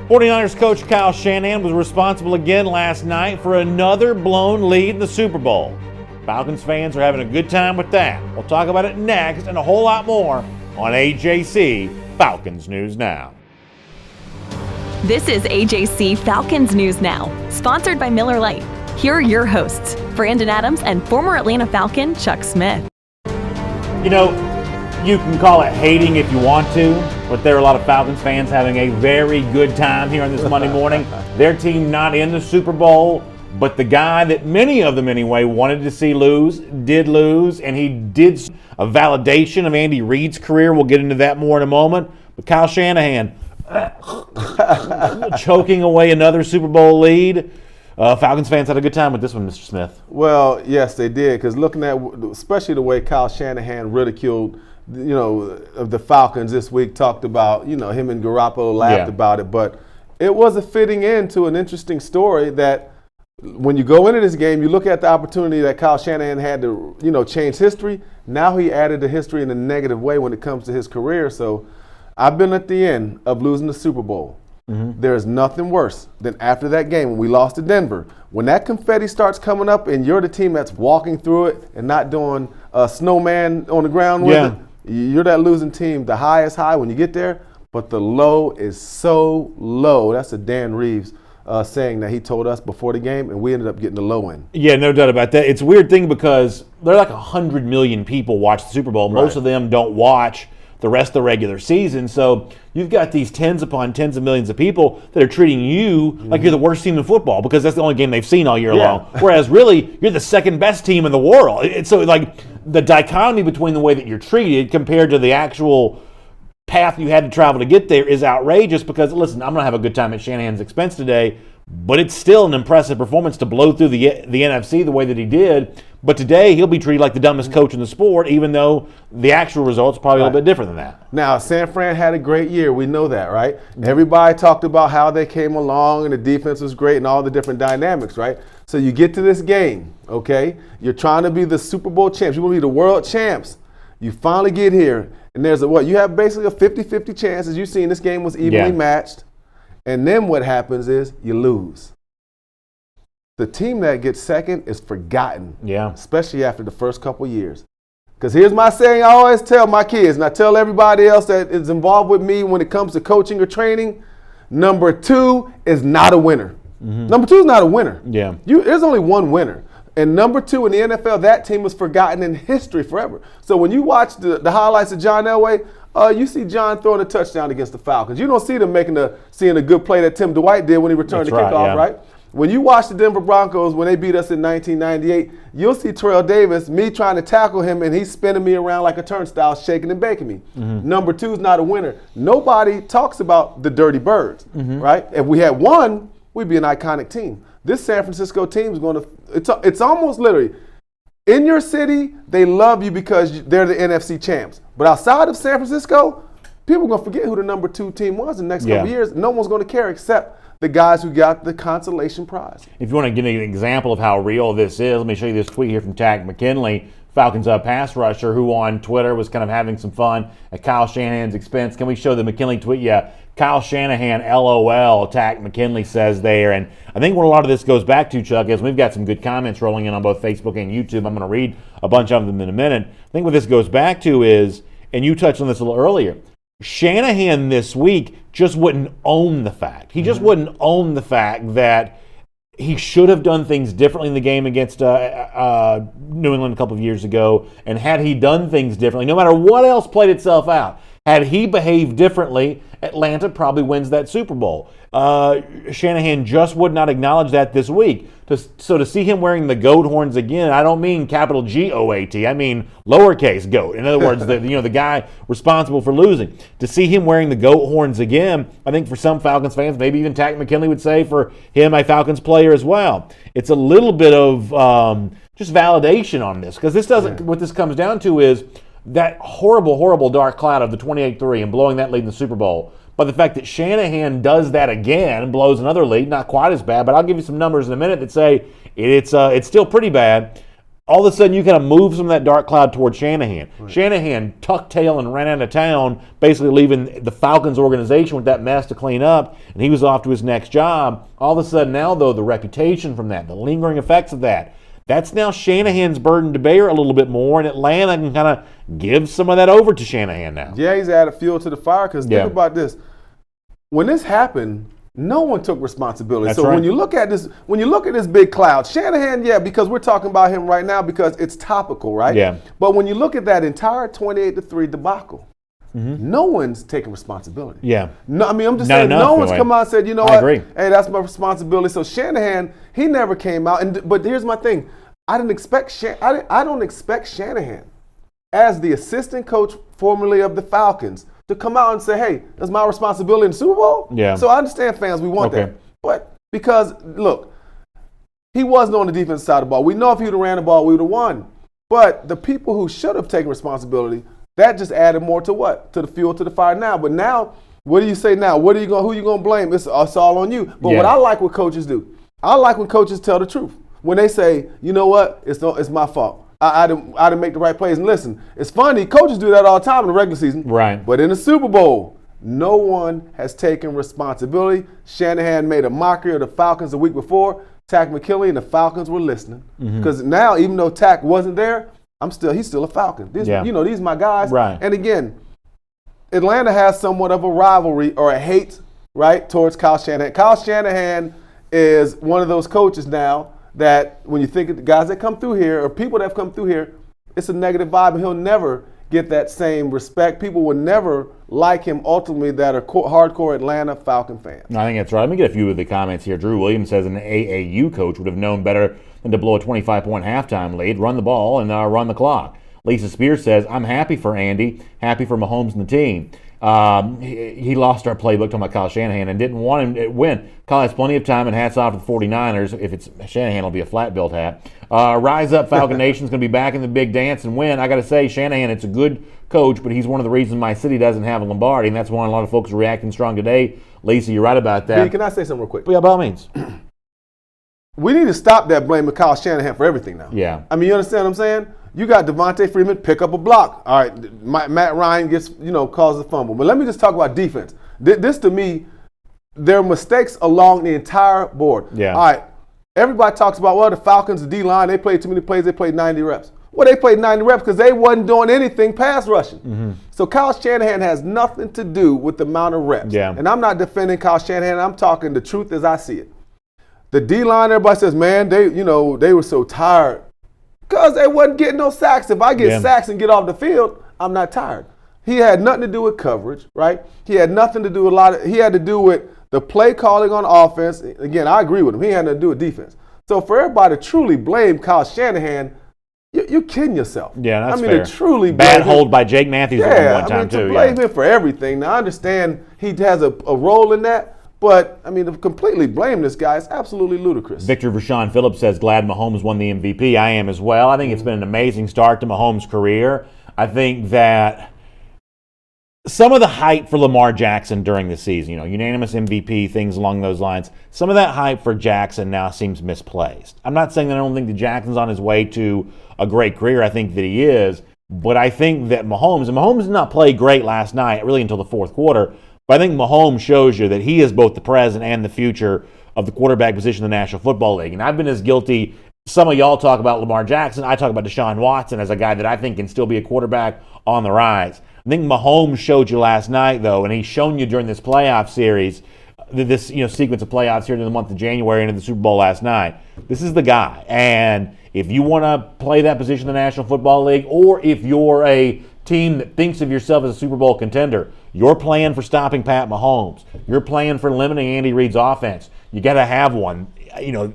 49ers coach Kyle Shanahan was responsible again last night for another blown lead in the Super Bowl. Falcons fans are having a good time with that. We'll talk about it next and a whole lot more on AJC Falcons News Now. This is AJC Falcons News Now, sponsored by Miller Lite. Here are your hosts, Brandon Adams and former Atlanta Falcon Chuck Smith. You know, you can call it hating if you want to, but there are a lot of Falcons fans having a very good time here on this Monday morning. Their team not in the Super Bowl, but the guy that many of them anyway wanted to see lose, did lose, and he did a validation of Andy Reid's career. We'll get into that more in a moment. But Kyle Shanahan choking away another Super Bowl lead. Falcons fans had a good time with this one, Mr. Smith. Well, yes, they did, because looking at especially the way Kyle Shanahan ridiculed, the Falcons this week, talked about, him and Garoppolo laughed about it, but it was a fitting end to an interesting story that when you go into this game, you look at the opportunity that Kyle Shanahan had to, change history. Now he added the history in a negative way when it comes to his career. So I've been at the end of losing the Super Bowl. Mm-hmm. There's nothing worse than after that game when we lost to Denver. When that confetti starts coming up and you're the team that's walking through it and not doing a snowman on the ground with it, you're that losing team. The high is high when you get there, but the low is so low. That's a Dan Reeves saying that he told us before the game, and we ended up getting the low end. Yeah, no doubt about that. It's a weird thing because there are like 100 million people watch the Super Bowl. Most of them don't watch the rest of the regular season. So you've got these tens upon tens of millions of people that are treating you like you're the worst team in football because that's the only game they've seen all year long. Whereas really, you're the second best team in the world. So like the dichotomy between the way that you're treated compared to the actual path you had to travel to get there is outrageous because, listen, I'm going to have a good time at Shanahan's expense today, but it's still an impressive performance to blow through the NFC the way that he did. But today, he'll be treated like the dumbest coach in the sport, even though the actual results are probably a little bit different than that. Now, San Fran had a great year. We know that, right? Everybody talked about how they came along and the defense was great and all the different dynamics, right? So you get to this game, okay? You're trying to be the Super Bowl champs. You want to be the world champs. You finally get here, and there's you have basically a 50-50 chance. As you've seen, this game was evenly matched. And then what happens is you lose. The team that gets second is forgotten, especially after the first couple years. Because here's my saying I always tell my kids, and I tell everybody else that is involved with me when it comes to coaching or training, number 2 is not a winner. Mm-hmm. Number 2 is not a winner. There's only one winner. And number 2 in the NFL, that team was forgotten in history forever. So when you watch the highlights of John Elway, you see John throwing a touchdown against the Falcons. You don't see them seeing a good play that Tim Dwight did when he returned the kickoff, right? When you watch the Denver Broncos when they beat us in 1998, you'll see Terrell Davis, me trying to tackle him, and he's spinning me around like a turnstile, shaking and baking me. Mm-hmm. Number 2 is not a winner. Nobody talks about the Dirty Birds, right? If we had won, we'd be an iconic team. This San Francisco team is going to – it's almost literally – in your city, they love you because they're the NFC champs. But outside of San Francisco, people are going to forget who the number 2 team was in the next couple of years. No one's going to care except the guys who got the consolation prize. If you want to give an example of how real this is, let me show you this tweet here from Takk McKinley, Falcons pass rusher, who on Twitter was kind of having some fun at Kyle Shanahan's expense. Can we show the McKinley tweet? Yeah, Kyle Shanahan, LOL, Takk McKinley says there. And I think what a lot of this goes back to, Chuck, is we've got some good comments rolling in on both Facebook and YouTube. I'm going to read a bunch of them in a minute. I think what this goes back to is, and you touched on this a little earlier, Shanahan this week just wouldn't own the fact. He just wouldn't own the fact that he should have done things differently in the game against New England a couple of years ago. And had he done things differently, no matter what else played itself out, had he behaved differently, Atlanta probably wins that Super Bowl. Shanahan just would not acknowledge that this week. So to see him wearing the goat horns again, I don't mean capital G-O-A-T. I mean lowercase goat. In other words, the guy responsible for losing. To see him wearing the goat horns again, I think for some Falcons fans, maybe even Takk McKinley would say for him, a Falcons player as well. It's a little bit of just validation on this because this doesn't. What this comes down to is that horrible, horrible dark cloud of the 28-3 and blowing that lead in the Super Bowl. But the fact that Shanahan does that again and blows another lead, not quite as bad, but I'll give you some numbers in a minute that say it's still pretty bad. all of a sudden you kind of move some of that dark cloud towards Shanahan. Right. Shanahan tucked tail and ran out of town, basically leaving the Falcons organization with that mess to clean up, and he was off to his next job. All of a sudden now, though, the reputation from that, the lingering effects of that's now Shanahan's burden to bear a little bit more, and Atlanta can kind of give some of that over to Shanahan now. Yeah, he's added fuel to the fire because think about this. When this happened, no one took responsibility. That's so right. when you look at this big cloud, Shanahan, because we're talking about him right now because it's topical, right? Yeah. But when you look at that entire 28-3 debacle, no one's taking responsibility. Yeah. No, I mean, I'm just saying, no one's come out and said, you know what? I agree. Hey, that's my responsibility. So Shanahan, he never came out. But here's my thing. I don't expect Shanahan as the assistant coach formerly of the Falcons to come out and say, hey, that's my responsibility in the Super Bowl. Yeah. So I understand, fans, we want that. But because, look, he wasn't on the defensive side of the ball. We know if he would have ran the ball, we would have won. But the people who should have taken responsibility, that just added more to what? To the fuel to the fire now. But now, what do you say now? Who are you going to blame? It's all on you. But what I like what coaches do, I like when coaches tell the truth. When they say, you know what, it's my fault. I didn't make the right plays. And listen, it's funny, coaches do that all the time in the regular season. Right. But in the Super Bowl, no one has taken responsibility. Shanahan made a mockery of the Falcons the week before. Tack McKinley and the Falcons were listening. Because now, even though Tack wasn't there, he's still a Falcon. These are my guys. Right. And again, Atlanta has somewhat of a rivalry or a hate, right, towards Kyle Shanahan. Kyle Shanahan is one of those coaches now that when you think of the guys that come through here or people that have come through here, it's a negative vibe, and he'll never get that same respect. People will never like him ultimately that are hardcore Atlanta Falcon fans. I think that's right. Let me get a few of the comments here. Drew Williams says an AAU coach would have known better than to blow a 25-point halftime lead, run the ball, and run the clock. Lisa Spears says, I'm happy for Andy, happy for Mahomes and the team. He lost our playbook talking about Kyle Shanahan and didn't want him to win. Kyle has plenty of time, and hats off to the 49ers. If it's Shanahan, it'll be a flat-billed hat. Rise up, Falcon Nation's going to be back in the big dance and win. I got to say, Shanahan, it's a good coach, but he's one of the reasons my city doesn't have a Lombardi, and that's why a lot of folks are reacting strong today. Lisa, you're right about that. B, can I say something real quick? Yeah, by all means. We need to stop that blaming Kyle Shanahan for everything now. Yeah. I mean, you understand what I'm saying? You got Devontae Freeman pick up a block. All right, Matt Ryan causes a fumble. But let me just talk about defense. This to me, there are mistakes along the entire board. Yeah. All right, everybody talks about, well, the Falcons, the D-line, they played too many plays. They played 90 reps. Well, they played 90 reps because they wasn't doing anything pass rushing. So Kyle Shanahan has nothing to do with the amount of reps. Yeah. And I'm not defending Kyle Shanahan. I'm talking the truth as I see it. The D-line, everybody says, man, they were so tired. Because they wasn't getting no sacks. If I get sacks and get off the field, I'm not tired. He had nothing to do with coverage, right? He had nothing to do with he had to do with the play calling on offense. Again, I agree with him. He had nothing to do with defense. So for everybody to truly blame Kyle Shanahan, you're kidding yourself. Yeah, that's fair. to truly bad hold by Jake Matthews at one time too. To blame him for everything. Now I understand he has a role in that. But, to completely blame this guy is absolutely ludicrous. Victor Rashawn Phillips says, glad Mahomes won the MVP. I am as well. I think it's been an amazing start to Mahomes' career. I think that some of the hype for Lamar Jackson during the season, unanimous MVP, things along those lines, some of that hype for Jackson now seems misplaced. I'm not saying that I don't think that Jackson's on his way to a great career. I think that he is. But I think that Mahomes did not play great last night, really until the fourth quarter. But I think Mahomes shows you that he is both the present and the future of the quarterback position in the National Football League. And I've been as guilty. Some of y'all talk about Lamar Jackson. I talk about Deshaun Watson as a guy that I think can still be a quarterback on the rise. I think Mahomes showed you last night, though, and he's shown you during this playoff series, this sequence of playoffs here in the month of January into the Super Bowl last night. This is the guy. And if you want to play that position in the National Football League, or if you're a team that thinks of yourself as a Super Bowl contender, you're playing for stopping Pat Mahomes. You're playing for limiting Andy Reid's offense. You got to have one. I know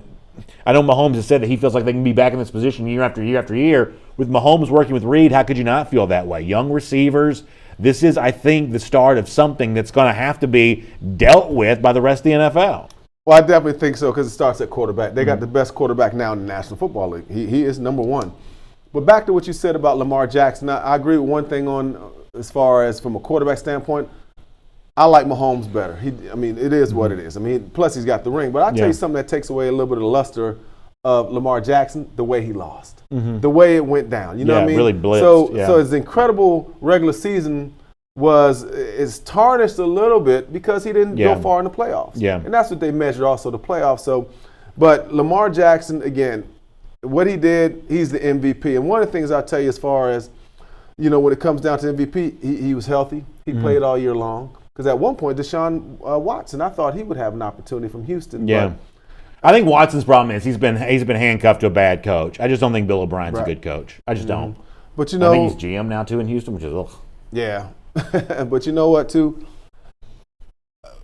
Mahomes has said that he feels like they can be back in this position year after year after year. With Mahomes working with Reid, how could you not feel that way? Young receivers. This is, I think, the start of something that's going to have to be dealt with by the rest of the NFL. Well, I definitely think so because it starts at quarterback. They got the best quarterback now in the National Football League. He is number one. But back to what you said about Lamar Jackson, I agree with one thing on as far as from a quarterback standpoint. I like Mahomes better. It is what it is. Plus he's got the ring. But I'll tell you something that takes away a little bit of the luster of Lamar Jackson, the way he lost, the way it went down. You know what I mean? Really blitzed. So his incredible regular season is tarnished a little bit because he didn't go far in the playoffs. Yeah. And that's what they measured also, the playoffs. So, but Lamar Jackson, again, what he did, he's the MVP. And one of the things I'll tell you as far as, when it comes down to MVP, he was healthy. He played all year long. Because at one point, Deshaun Watson, I thought he would have an opportunity from Houston. Yeah. I think Watson's problem is he's been handcuffed to a bad coach. I just don't think Bill O'Brien's a good coach. I just don't. But I think he's GM now too in Houston, which is ugh. Yeah. But you know what, too?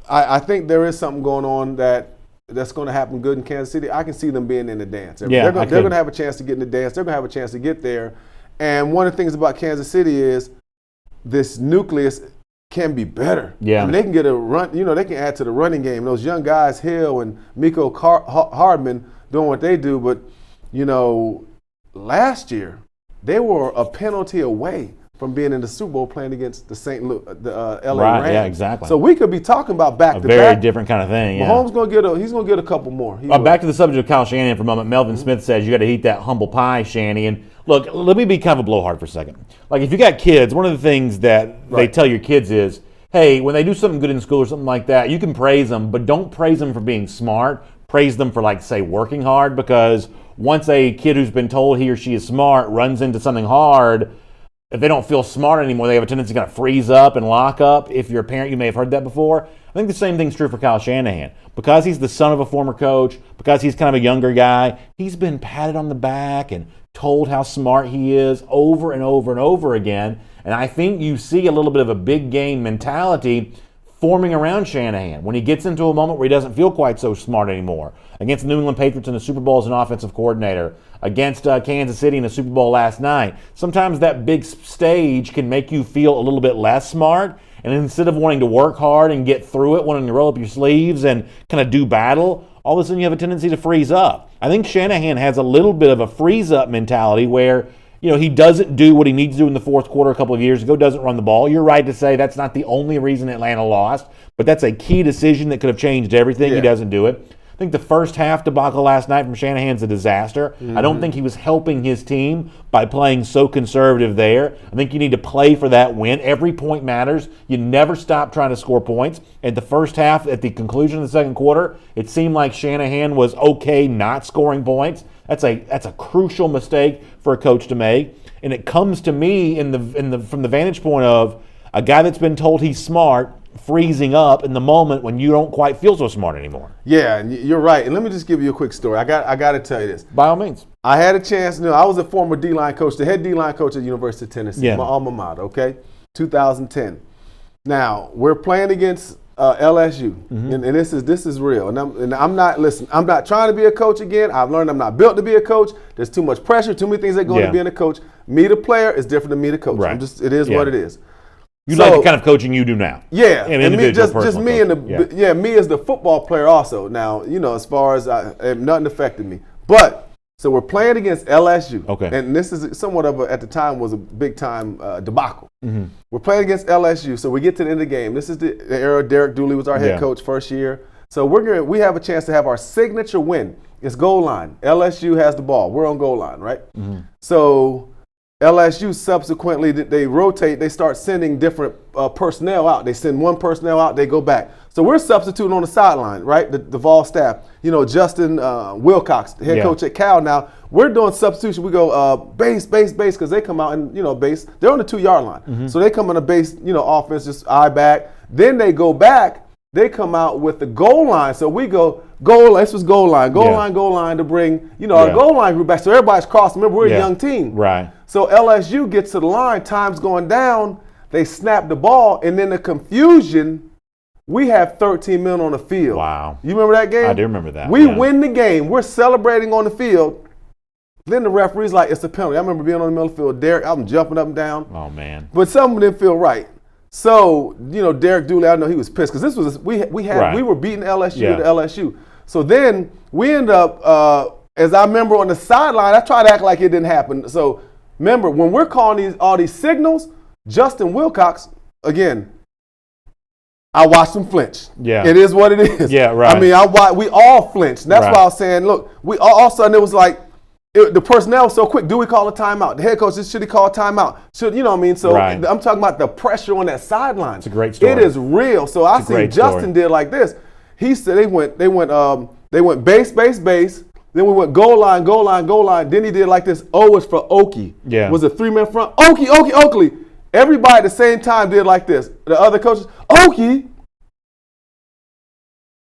I think there is something going on that's going to happen good in Kansas City. I can see them being in the dance. They're going to have a chance to get in the dance. They're going to have a chance to get there. And one of the things about Kansas City is this nucleus can be better. Yeah. I mean, they can get a run. They can add to the running game. Those young guys, Hill and Miko Hardman, doing what they do. But, last year, they were a penalty away from being in the Super Bowl playing against the LA Rams. Yeah, exactly. So we could be talking about back-to-back. A very different kind of thing. Mahomes he's going to get a couple more. Back to the subject of Kyle Shanahan for a moment. Melvin Smith says you got to eat that humble pie, Shanny. And look, let me be kind of a blowhard for a second. Like if you got kids, one of the things that they tell your kids is, hey, when they do something good in school or something like that, you can praise them, but don't praise them for being smart. Praise them for, say, working hard, because once a kid who's been told he or she is smart runs into something hard, if they don't feel smart anymore, they have a tendency to kind of freeze up and lock up. If you're a parent, you may have heard that before. I think the same thing's true for Kyle Shanahan. Because he's the son of a former coach, because he's kind of a younger guy, he's been patted on the back and told how smart he is over and over and over again. And I think you see a little bit of a big game mentality forming around Shanahan when he gets into a moment where he doesn't feel quite so smart anymore. Against the New England Patriots in the Super Bowl as an offensive coordinator, against Kansas City in the Super Bowl last night. Sometimes that big stage can make you feel a little bit less smart, and instead of wanting to work hard and get through it, wanting to roll up your sleeves and kind of do battle, all of a sudden you have a tendency to freeze up. I think Shanahan has a little bit of a freeze-up mentality where he doesn't do what he needs to do in the fourth quarter a couple of years ago, doesn't run the ball. You're right to say that's not the only reason Atlanta lost, but that's a key decision that could have changed everything. Yeah. He doesn't do it. I think the first half debacle last night from Shanahan's a disaster. I don't think he was helping his team by playing so conservative there. I think you need to play for that win. Every point matters. You never stop trying to score points. At the first half, at the conclusion of the second quarter, it seemed like Shanahan was okay not scoring points. That's a crucial mistake for a coach to make. And it comes to me from the vantage point of a guy that's been told he's smart freezing up in the moment when you don't quite feel so smart anymore. Yeah, and you're right. And let me just give you a quick story. I got to tell you this. By all means. I had a chance. I was a former D-line coach, the head D-line coach at the University of Tennessee, my alma mater, okay, 2010. Now, we're playing against LSU, and this is real. And I'm not trying to be a coach again. I've learned I'm not built to be a coach. There's too much pressure, too many things that go into being a coach. Me, the player, is different than me, the coach. Right. It is what it is. You like the kind of coaching you do now. Yeah, and me, just me and me as the football player also. Now, as far as nothing affected me. But so we're playing against LSU. Okay. And this is somewhat of at the time was a big time debacle. We're playing against LSU, so we get to the end of the game. This is the era Derek Dooley was our head coach first year. So we have a chance to have our signature win. It's goal line. LSU has the ball. We're on goal line, right? So LSU subsequently, they rotate. They start sending different personnel out. They send one personnel out. They go back. So we're substituting on the sideline, right? The Vol staff. Justin Wilcox, the head coach at Cal. Now we're doing substitution. We go base because they come out and base. They're on the 2-yard line, so they come on a base offense, just eye back. Then they go back. They come out with the goal line. So we go goal. This was goal line to bring our goal line group back. So everybody's crossing. Remember, we're a young team, right? So LSU gets to the line. Time's going down. They snap the ball, and then the confusion. We have 13 men on the field. Wow. You remember that game? I do remember that. We win the game. We're celebrating on the field. Then the referee's like, it's a penalty. I remember being on the middle of the field. Derek, I'm jumping up and down. Oh, man. But something didn't feel right. So, Derek Dooley, I know he was pissed because this was we were beating LSU to LSU. So then we end up, as I remember on the sideline, I tried to act like it didn't happen. So remember, when we're calling all these signals, Justin Wilcox, again, I watched them flinch. Yeah. It is what it is. Yeah, right. I mean, we all flinched. And that's why I was saying, look, we all of a sudden it was like, the personnel was so quick. Do we call a timeout? The head coach, should he call a timeout? You know what I mean? So right. I'm talking about the pressure on that sideline. It's a great story. It is real. So I see Justin did like this. He said they went base, base, base. Then we went goal line, goal line, goal line. Then he did like this. O is for Okie. Yeah. Was a 3-man front. Okie, Okie, Oakley. Everybody at the same time did like this. The other coaches, Okie.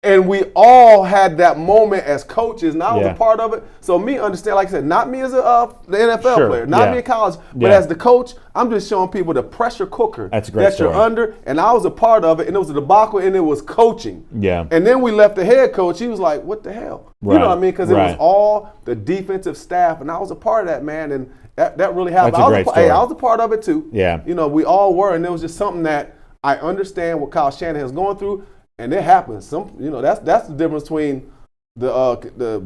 And we all had that moment as coaches, and I was a part of it. So me understand, like I said, not me as the NFL player, not me in college, but as the coach, I'm just showing people the pressure cooker that you're under. And I was a part of it, and it was a debacle, and it was coaching. Yeah. And then we left the head coach. He was like, "What the hell?" Right. You know what I mean? Because it was all the defensive staff, and I was a part of that, man. And that really happened. That's a great story. I was a part of it too. Yeah. You know, we all were, and it was just something that I understand what Kyle Shanahan is going through. And it happens. That's the difference between the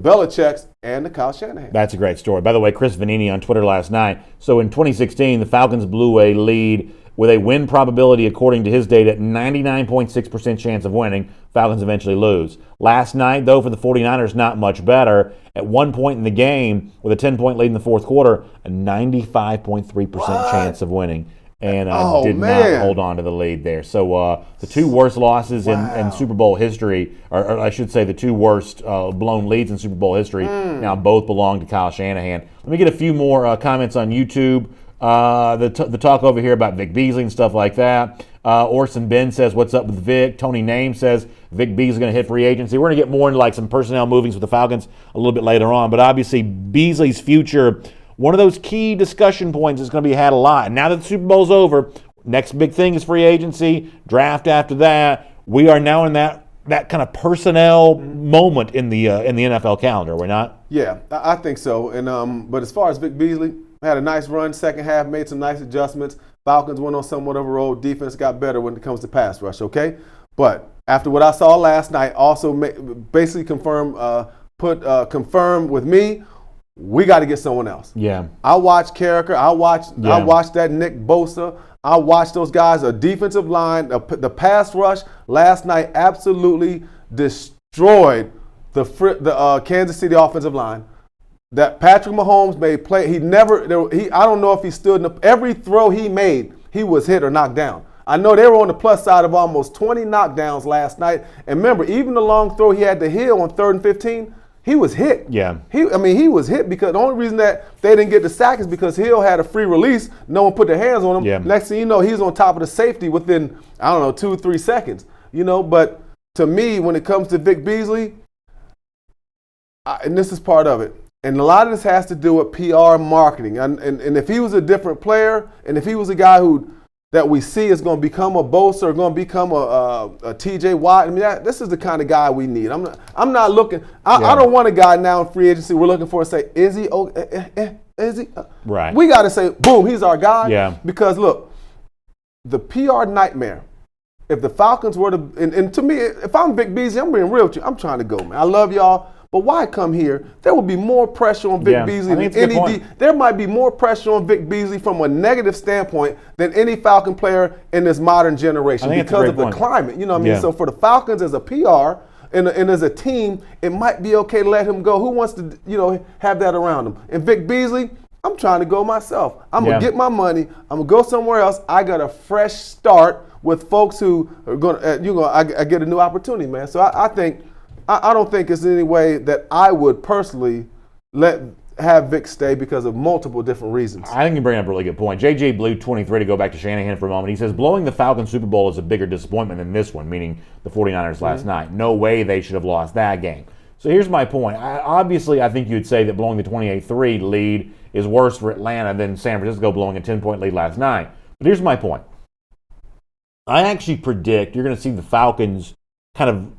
Belichick's and the Kyle Shanahan. That's a great story. By the way, Chris Vanini on Twitter last night. So in 2016, the Falcons blew a lead with a win probability, according to his data, 99.6% chance of winning. Falcons eventually lose. Last night, though, for the 49ers, not much better. At one point in the game, with a 10-point lead in the fourth quarter, a 95.3% chance of winning. And did not hold on to the lead there. So the two worst losses in Super Bowl history, or I should say the two worst blown leads in Super Bowl history, now both belong to Kyle Shanahan. Let me get a few more comments on YouTube. The talk over here about Vic Beasley and stuff like that. Orson Ben says, "What's up with Vic?" Tony Name says, "Vic Beasley going to hit free agency." We're going to get more into like some personnel movings with the Falcons a little bit later on. But obviously Beasley's future, one of those key discussion points is going to be had a lot. And now that the Super Bowl's over, next big thing is free agency, draft after that. We are now in that kind of personnel moment in the NFL calendar. We're not? Yeah, I think so. And but as far as Vic Beasley, had a nice run, second half, made some nice adjustments. Falcons went on somewhat of a roll. Defense got better when it comes to pass rush, okay? But after what I saw last night, also basically confirmed with me, we got to get someone else. Yeah. I watched Carricker. I watched that Nick Bosa. I watched those guys. A defensive line, the pass rush last night absolutely destroyed the Kansas City offensive line. That Patrick Mahomes made play. I don't know if he stood in every throw he made, he was hit or knocked down. I know they were on the plus side of almost 20 knockdowns last night. And remember, even the long throw he had to Hill on 3rd and 15, he was hit. Yeah. He was hit because the only reason that they didn't get the sack is because Hill had a free release. No one put their hands on him. Yeah. Next thing you know, he's on top of the safety within, 2-3 seconds. But to me, when it comes to Vic Beasley, and this is part of it, and a lot of this has to do with PR marketing. And if he was a different player, and if he was a guy that we see is going to become a Bosa or going to become a TJ Watt. I mean, this is the kind of guy we need. I'm not looking. I don't want a guy now in free agency we're looking for and say, is he? Is he? Right. We got to say, boom, he's our guy. Yeah. Because look, the PR nightmare. If the Falcons were to, and to me, if I'm Vic Beasley, I'm being real with you. I'm trying to go, man. I love y'all. But why come here? There would be more pressure on Vic Beasley than any. There might be more pressure on Vic Beasley from a negative standpoint than any Falcon player in this modern generation because of the climate. You know what I mean? So for the Falcons as a PR and as a team, it might be okay to let him go. Who wants to, have that around him? And Vic Beasley, I'm trying to go myself. I'm gonna get my money. I'm gonna go somewhere else. I got a fresh start with folks who are gonna. I get a new opportunity, man. So I think. I don't think it's any way that I would personally have Vic stay because of multiple different reasons. I think you bring up a really good point. JJ Blue 23, to go back to Shanahan for a moment, he says blowing the Falcons Super Bowl is a bigger disappointment than this one, meaning the 49ers last night. No way they should have lost that game. So here's my point. Obviously, I think you'd say that blowing the 28-3 lead is worse for Atlanta than San Francisco blowing a 10-point lead last night. But here's my point. I actually predict you're going to see the Falcons kind of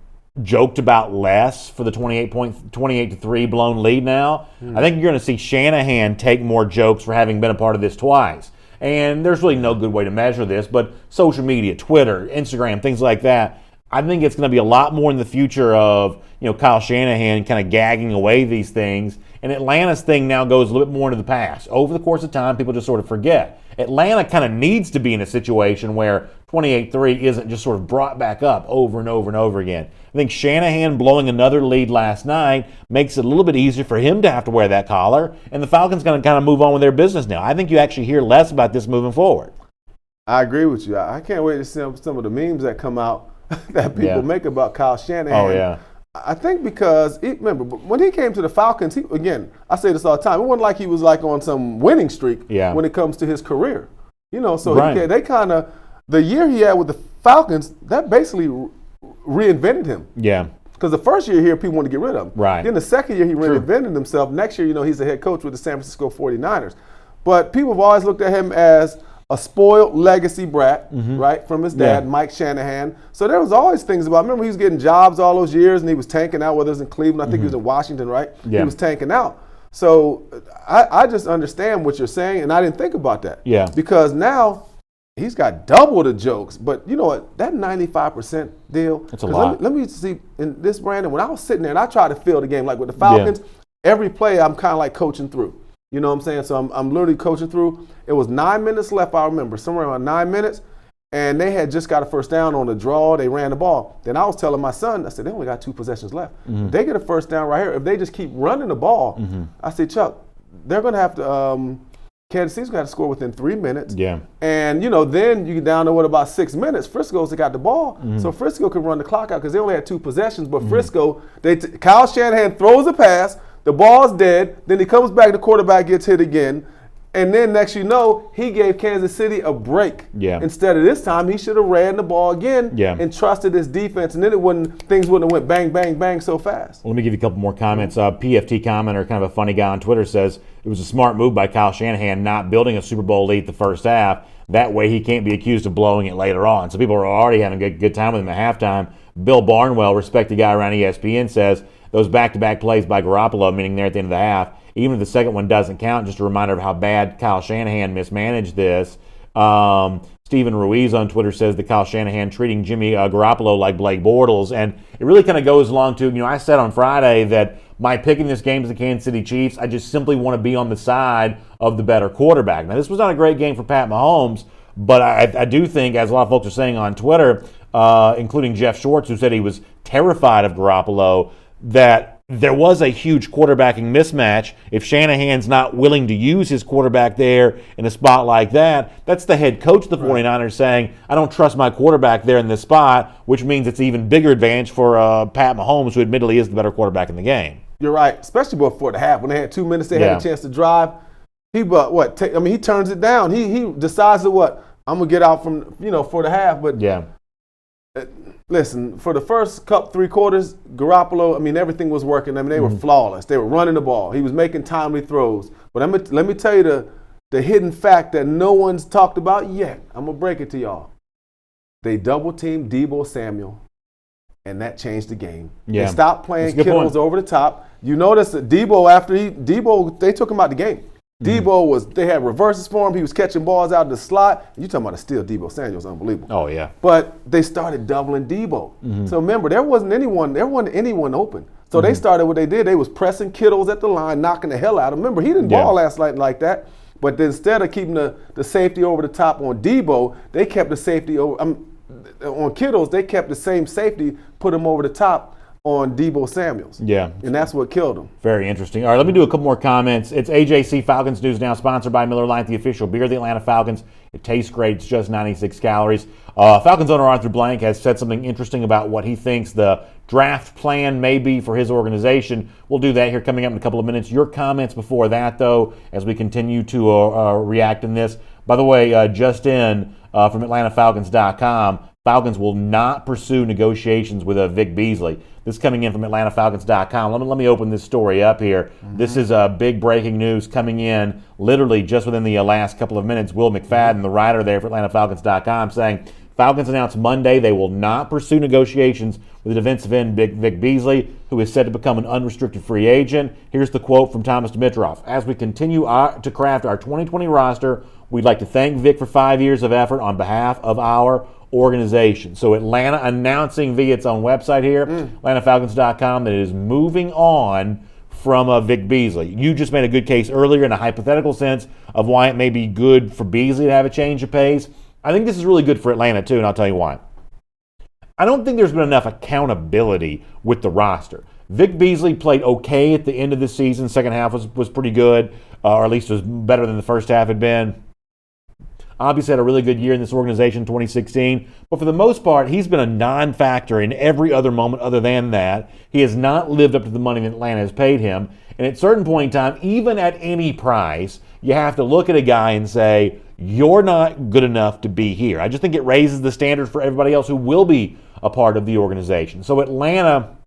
joked about less for the 28-3 blown lead now. I think you're going to see Shanahan take more jokes for having been a part of this twice. And there's really no good way to measure this, but social media, Twitter, Instagram, things like that, I think it's going to be a lot more in the future of Kyle Shanahan kind of gagging away these things. And Atlanta's thing now goes a little bit more into the past. Over the course of time, people just sort of forget. Atlanta kind of needs to be in a situation where 28-3 isn't just sort of brought back up over and over and over again. I think Shanahan blowing another lead last night makes it a little bit easier for him to have to wear that collar, and the Falcons going to kind of move on with their business now. I think you actually hear less about this moving forward. I agree with you. I can't wait to see some of the memes that come out that people make about Kyle Shanahan. Oh, yeah. I think because, remember, when he came to the Falcons, again, I say this all the time, it wasn't like he was like on some winning streak when it comes to his career. So they kind of, the year he had with the Falcons, that basically reinvented him. Yeah. Because the first year here, people wanted to get rid of him. Right. Then the second year, he reinvented himself. Next year, he's the head coach with the San Francisco 49ers. But people have always looked at him as a spoiled legacy brat, right, from his dad, Mike Shanahan. So there was always things about, remember he was getting jobs all those years and he was tanking out, whether it was in Cleveland, I think he was in Washington, right? Yeah. He was tanking out. So I just understand what you're saying, and I didn't think about that. Yeah. Because now he's got double the jokes. But you know what, that 95% deal. That's a lot. Let me see, in this, Brandon, when I was sitting there and I tried to feel the game, like with the Falcons, every play I'm kind of like coaching through. You know what I'm saying? So I'm literally coaching through. It was 9 minutes left, I remember, somewhere around 9 minutes, and they had just got a first down on the draw. They ran the ball. Then I was telling my son, I said, they only got 2 possessions left. If they get a first down right here, if they just keep running the ball, I said, Chuck, they're going to have to Kansas City's got to score within 3 minutes. Yeah. And, then you get down to about 6 minutes. Frisco's got the ball. So Frisco can run the clock out because they only had 2 possessions. But Frisco, Kyle Shanahan throws a pass. The ball's dead. Then he comes back. The quarterback gets hit again. And then next he gave Kansas City a break. Yeah. Instead of this time, he should have ran the ball again and trusted his defense. And then things wouldn't have went bang, bang, bang so fast. Well, let me give you a couple more comments. PFT commenter, kind of a funny guy on Twitter, says it was a smart move by Kyle Shanahan not building a Super Bowl lead the first half. That way he can't be accused of blowing it later on. So people are already having a good time with him at halftime. Bill Barnwell, respected guy around ESPN, says those back-to-back plays by Garoppolo, meaning they're at the end of the half, even if the second one doesn't count, just a reminder of how bad Kyle Shanahan mismanaged this. Stephen Ruiz on Twitter says that Kyle Shanahan treating Jimmy Garoppolo like Blake Bortles. And it really kind of goes along to, I said on Friday that my pick in this game is the Kansas City Chiefs. I just simply want to be on the side of the better quarterback. Now, this was not a great game for Pat Mahomes, but I do think, as a lot of folks are saying on Twitter, including Jeff Schwartz, who said he was terrified of Garoppolo, that there was a huge quarterbacking mismatch. If Shanahan's not willing to use his quarterback there in a spot like that, that's the head coach of the 49ers saying, I don't trust my quarterback there in this spot, which means it's an even bigger advantage for Pat Mahomes, who admittedly is the better quarterback in the game. You're right, especially before the half. When they had 2 minutes, they had a chance to drive. He turns it down. He decides that I'm going to get out from, for the half. But listen, for the first 3 quarters, Garoppolo, everything was working. They were flawless. They were running the ball. He was making timely throws. But let me tell you the hidden fact that no one's talked about yet. I'm going to break it to y'all. They double-teamed Deebo Samuel, and that changed the game. Yeah. They stopped playing Kittles over the top. You notice that Deebo, they took him out the game. They had reverses for him. He was catching balls out of the slot. You talking about a steal, Deebo Samuel's unbelievable. Oh, yeah. But they started doubling Deebo. So remember, there wasn't anyone open. So they started what they did. They was pressing Kittles at the line, knocking the hell out of him. Remember, he didn't ball last night like that. But instead of keeping the safety over the top on Deebo, they kept the safety on Kittles. They kept the same safety, put him over the top on Deebo Samuels. Yeah. And that's what killed him. Very interesting. All right, let me do a couple more comments. It's AJC Falcons News Now, sponsored by Miller Lite, the official beer of the Atlanta Falcons. It tastes great. It's just 96 calories. Falcons owner Arthur Blank has said something interesting about what he thinks the draft plan may be for his organization. We'll do that here coming up in a couple of minutes. Your comments before that, though, as we continue to react in this. By the way, just in from AtlantaFalcons.com, Falcons will not pursue negotiations with Vic Beasley. This is coming in from AtlantaFalcons.com. Let me open this story up here. This is big breaking news coming in literally just within the last couple of minutes. Will McFadden, the writer there for AtlantaFalcons.com, saying Falcons announced Monday they will not pursue negotiations with the defensive end Vic Beasley, who is set to become an unrestricted free agent. Here's the quote from Thomas Dimitroff. As we continue to craft our 2020 roster, we'd like to thank Vic for 5 years of effort on behalf of our organization. So Atlanta announcing via its own website here, AtlantaFalcons.com, that it is moving on from Vic Beasley. You just made a good case earlier in a hypothetical sense of why it may be good for Beasley to have a change of pace. I think this is really good for Atlanta too, and I'll tell you why. I don't think there's been enough accountability with the roster. Vic Beasley played okay at the end of the season. Second half was pretty good, or at least was better than the first half had been. Obviously had a really good year in this organization in 2016. But for the most part, he's been a non-factor in every other moment other than that. He has not lived up to the money that Atlanta has paid him. And at a certain point in time, even at any price, you have to look at a guy and say, you're not good enough to be here. I just think it raises the standard for everybody else who will be a part of the organization. So Atlanta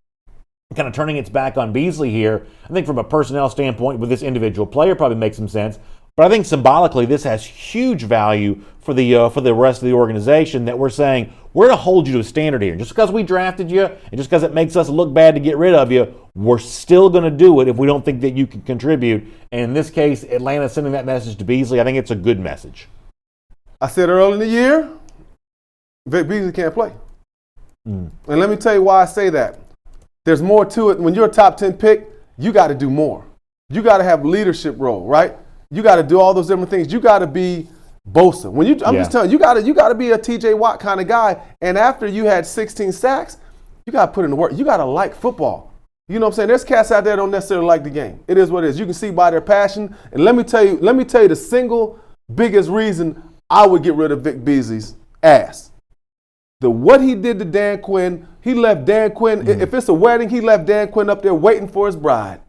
kind of turning its back on Beasley here, I think from a personnel standpoint with this individual player probably makes some sense. But I think symbolically this has huge value for the rest of the organization that we're saying we're going to hold you to a standard here. Just because we drafted you and just because it makes us look bad to get rid of you, we're still going to do it if we don't think that you can contribute. And in this case, Atlanta sending that message to Beasley, I think it's a good message. I said early in the year, Vic Beasley can't play. And let me tell you why I say that. There's more to it. When you're a top 10 pick, you got to do more. You got to have leadership role, right? You got to do all those different things. You got to be Bosa. I'm just telling you, you got to be a TJ Watt kind of guy. And after you had 16 sacks, you got to put in the work. You got to like football. You know what I'm saying? There's cats out there that don't necessarily like the game. It is what it is. You can see by their passion. And let me tell you the single biggest reason I would get rid of Vic Beasley's ass. What he did to Dan Quinn, he left Dan Quinn, if it's a wedding, he left Dan Quinn up there waiting for his bride.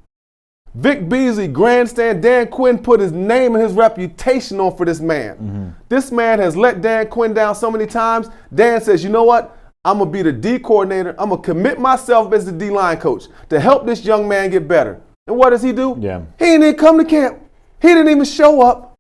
Vic Beasley, grandstand, Dan Quinn put his name and his reputation on for this man. This man has let Dan Quinn down so many times. Dan says, you know what? I'm going to be the D coordinator. I'm going to commit myself as the D-line coach to help this young man get better. And what does he do? Yeah. He didn't even come to camp. He didn't even show up.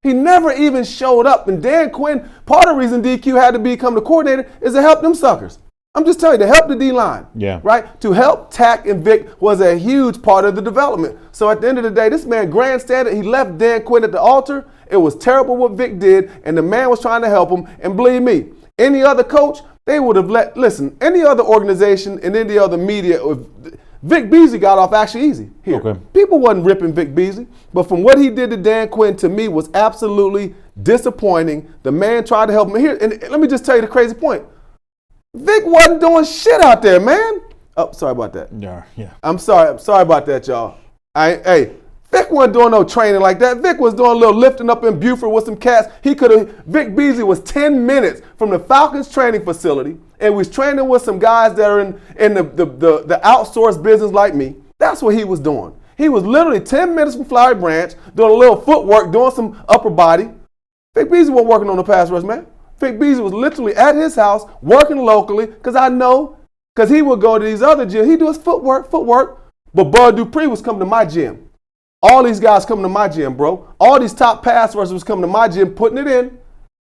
He never even showed up. And Dan Quinn, part of the reason DQ had to become the coordinator is to help them suckers. I'm just telling you, to help the D-line. Yeah. Right? To help Tack and Vic was a huge part of the development. So at the end of the day, this man grandstanded. He left Dan Quinn at the altar. It was terrible what Vic did, and the man was trying to help him. And believe me, any other coach, they would have any other organization and any other media, Vic Beasley got off actually easy here. Okay. People wasn't ripping Vic Beasley, but from what he did to Dan Quinn, to me, was absolutely disappointing. The man tried to help him here. And let me just tell you the crazy point. Vic wasn't doing shit out there, man. Oh, sorry about that. Yeah. I'm sorry about that, y'all. Vic wasn't doing no training like that. Vic was doing a little lifting up in Buford with some cats. Vic Beasley was 10 minutes from the Falcons training facility and was training with some guys that are in the outsourced business like me. That's what he was doing. He was literally 10 minutes from Flowery Branch, doing a little footwork, doing some upper body. Vic Beasley wasn't working on the pass rush, man. Vic Beasley was literally at his house, working locally, because he would go to these other gyms. He'd do his footwork. But Bud Dupree was coming to my gym. All these guys coming to my gym, bro. All these top pass rushers was coming to my gym, putting it in.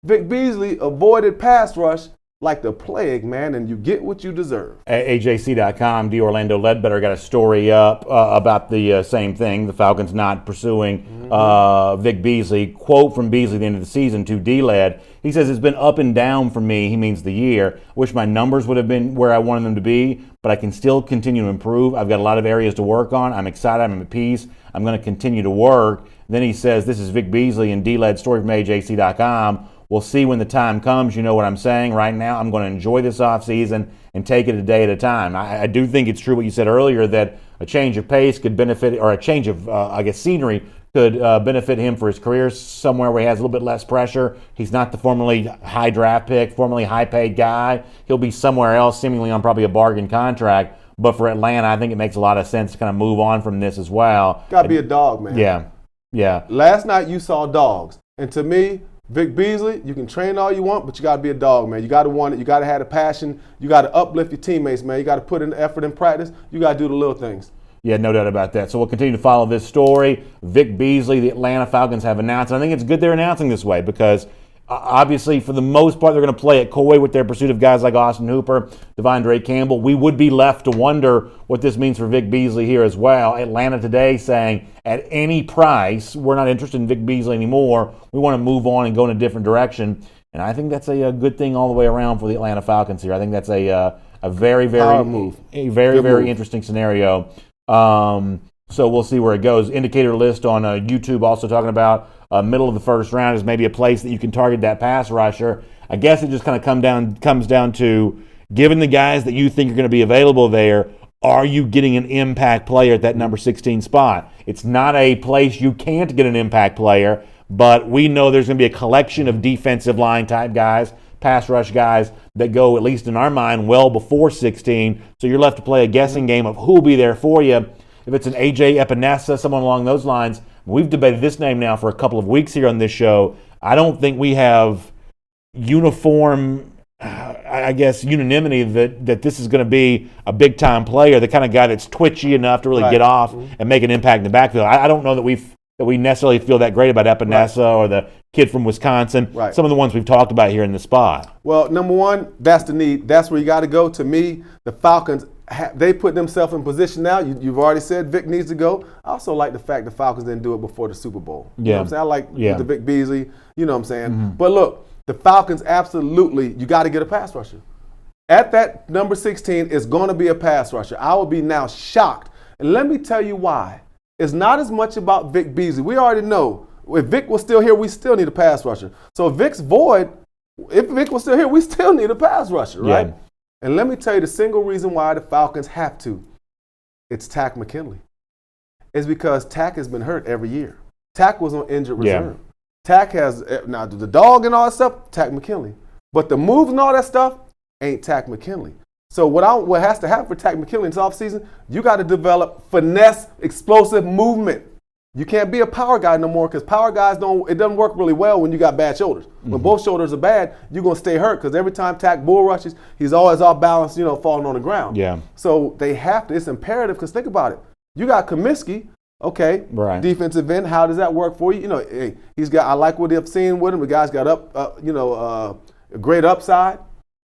Vic Beasley avoided pass rush like the plague, man, and you get what you deserve. AJC.com, D. Orlando Ledbetter got a story up about the same thing, the Falcons not pursuing Vic Beasley. Quote from Beasley at the end of the season to D-Led. He says, it's been up and down for me. He means the year. Wish my numbers would have been where I wanted them to be, but I can still continue to improve. I've got a lot of areas to work on. I'm excited. I'm at peace. I'm going to continue to work. Then he says, this is Vic Beasley and D-Led story from AJC.com. We'll see when the time comes. You know what I'm saying. Right now, I'm going to enjoy this offseason and take it a day at a time. I do think it's true what you said earlier that a change of pace could benefit, or a change of, scenery could benefit him for his career somewhere where he has a little bit less pressure. He's not the formerly high draft pick, formerly high-paid guy. He'll be somewhere else, seemingly on probably a bargain contract. But for Atlanta, I think it makes a lot of sense to kind of move on from this as well. Got to be a dog, man. Yeah. Last night you saw dogs. And to me, Vic Beasley, you can train all you want, but you got to be a dog, man. You got to want it. You got to have the passion. You got to uplift your teammates, man. You got to put in the effort in practice. You got to do the little things. Yeah, no doubt about that. So we'll continue to follow this story. Vic Beasley, the Atlanta Falcons have announced. And I think it's good they're announcing this way because obviously, for the most part, they're going to play it coy with their pursuit of guys like Austin Hooper, Devondre Campbell. We would be left to wonder what this means for Vic Beasley here as well. Atlanta today saying, at any price, we're not interested in Vic Beasley anymore. We want to move on and go in a different direction. And I think that's a good thing all the way around for the Atlanta Falcons here. I think that's a very, very interesting scenario. So we'll see where it goes. Indicator list on YouTube also talking about middle of the first round as maybe a place that you can target that pass rusher. I guess it just kind of comes down to, given the guys that you think are going to be available there, are you getting an impact player at that number 16 spot? It's not a place you can't get an impact player, but we know there's going to be a collection of defensive line type guys, pass rush guys that go, at least in our mind, well before 16. So you're left to play a guessing game of who will be there for you. If it's an AJ Epinesa, someone along those lines, we've debated this name now for a couple of weeks here on this show. I don't think we have uniform, I guess, unanimity that this is going to be a big-time player, the kind of guy that's twitchy enough to really get off and make an impact in the backfield. I don't know that we necessarily feel that great about Epinesa or the kid from Wisconsin, some of the ones we've talked about here in the spot. Well, number one, that's the need. That's where you got to go. To me, the Falcons, they put themselves in position now. You've already said Vic needs to go. I also like the fact the Falcons didn't do it before the Super Bowl. You know what I'm saying? I like the Vic Beasley, you know what I'm saying? But look, the Falcons absolutely, you got to get a pass rusher. At that number 16 is going to be a pass rusher. I would be now shocked. And let me tell you why. It's not as much about Vic Beasley. We already know if Vic was still here, we still need a pass rusher. So if Vic's void, if Vic was still here, we still need a pass rusher, right? Yeah. And let me tell you the single reason why the Falcons have to. It's Takk McKinley. It's because Takk has been hurt every year. Takk was on injured reserve. Takk has, now the dog and all that stuff, Takk McKinley. But the moves and all that stuff ain't Takk McKinley. So what has to happen for Takk McKinley in this offseason, you got to develop finesse, explosive movement. You can't be a power guy no more because power guys it doesn't work really well when you got bad shoulders. When both shoulders are bad, you're going to stay hurt because every time Takk bull rushes, he's always off balance, falling on the ground. Yeah. So they have to, it's imperative because think about it. You got Comiskey, okay, defensive end, how does that work for you? Hey, I like what I've seen with him. The guy's got a great upside.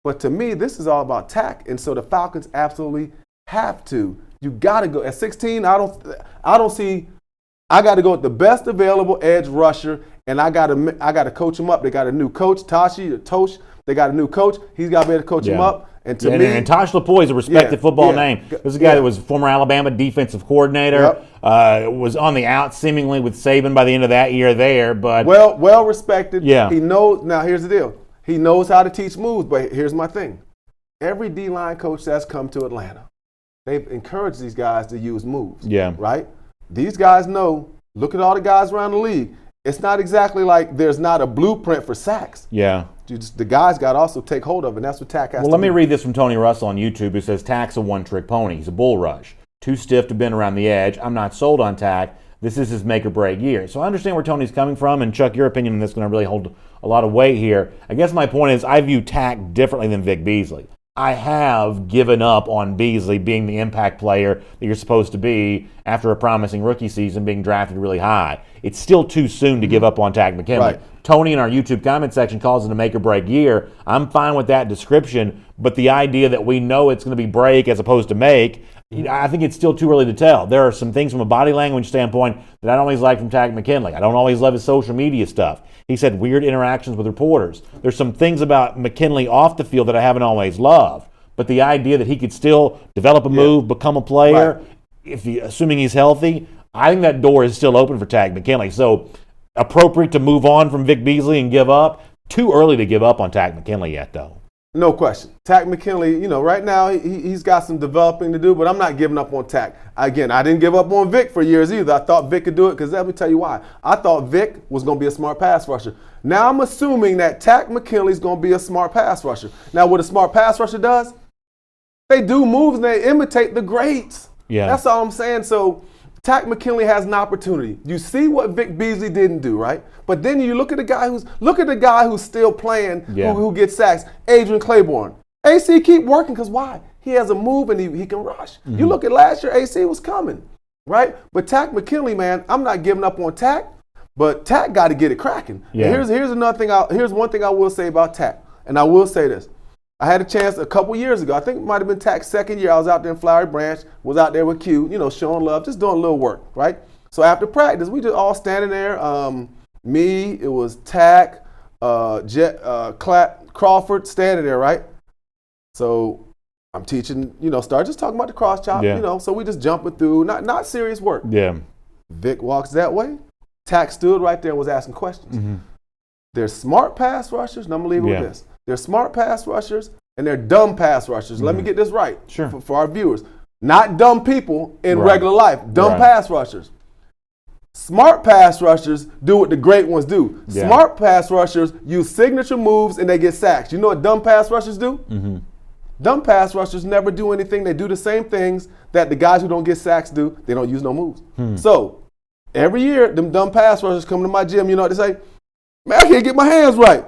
But to me, this is all about Takk, and so the Falcons absolutely have to. You got to go at 16. I don't see. I got to go with the best available edge rusher, and I got to coach him up. They got a new coach, Tosh. They got a new coach. He's got to be able to coach him up. And to me, and Tosh LaPoy is a respected football name. This is a guy that was former Alabama defensive coordinator. Was on the out seemingly with Saban by the end of that year there, but well respected. Yeah, he knows. Now here's the deal. He knows how to teach moves, but here's my thing. Every D-line coach that's come to Atlanta, they've encouraged these guys to use moves. Yeah. Right? These guys know, look at all the guys around the league. It's not exactly like there's not a blueprint for sacks. Yeah. The guys got to also take hold of it, and that's what Takk has to do. Well, let me read this from Tony Russell on YouTube, who says Tack's a one-trick pony. He's a bull rush. Too stiff to bend around the edge. I'm not sold on Takk. This is his make-or-break year. So I understand where Tony's coming from, and Chuck, your opinion on this is going to really hold a lot of weight here. I guess my point is I view Takk differently than Vic Beasley. I have given up on Beasley being the impact player that you're supposed to be after a promising rookie season being drafted really high. It's still too soon to give up on Takk McKinley. Right. Tony in our YouTube comment section calls it a make-or-break year. I'm fine with that description, but the idea that we know it's going to be break as opposed to make, I think it's still too early to tell. There are some things from a body language standpoint that I don't always like from Takk McKinley. I don't always love his social media stuff. He's had weird interactions with reporters. There's some things about McKinley off the field that I haven't always loved. But the idea that he could still develop a move, become a player, assuming he's healthy, I think that door is still open for Takk McKinley. So appropriate to move on from Vic Beasley and give up. Too early to give up on Takk McKinley yet, though. No question. Takk McKinley, right now he's got some developing to do, but I'm not giving up on Takk. Again, I didn't give up on Vic for years either. I thought Vic could do it because let me tell you why. I thought Vic was going to be a smart pass rusher. Now I'm assuming that Takk McKinley's going to be a smart pass rusher. Now what a smart pass rusher does, they do moves and they imitate the greats. Yeah. That's all I'm saying. So Takk McKinley has an opportunity. You see what Vic Beasley didn't do, right? But then you look at the guy who's still playing, who gets sacks, Adrian Claiborne. AC keep working because why? He has a move and he can rush. Mm-hmm. You look at last year, AC was coming, right? But Takk McKinley, man, I'm not giving up on Takk, but Takk got to get it cracking. Yeah. Here's another thing. Here's one thing I will say about Takk, and I will say this. I had a chance a couple years ago. I think it might have been Tack's second year. I was out there in Flowery Branch, was out there with Q, showing love, just doing a little work, right? So after practice, we just all standing there. It was Takk, Crawford standing there, right? So I'm teaching, start just talking about the cross chop, so we just jumping through, not serious work. Yeah. Vic walks that way. Tack stood right there and was asking questions. They're smart pass rushers, and I'm going to leave it with this. They're smart pass rushers, and they're dumb pass rushers. Let me get this right for our viewers. Not dumb people in regular life, dumb pass rushers. Smart pass rushers do what the great ones do. Smart pass rushers use signature moves and they get sacks. You know what dumb pass rushers do? Dumb pass rushers never do anything. They do the same things that the guys who don't get sacks do. They don't use no moves. So every year, them dumb pass rushers come to my gym. You know what they say? Man, I can't get my hands right.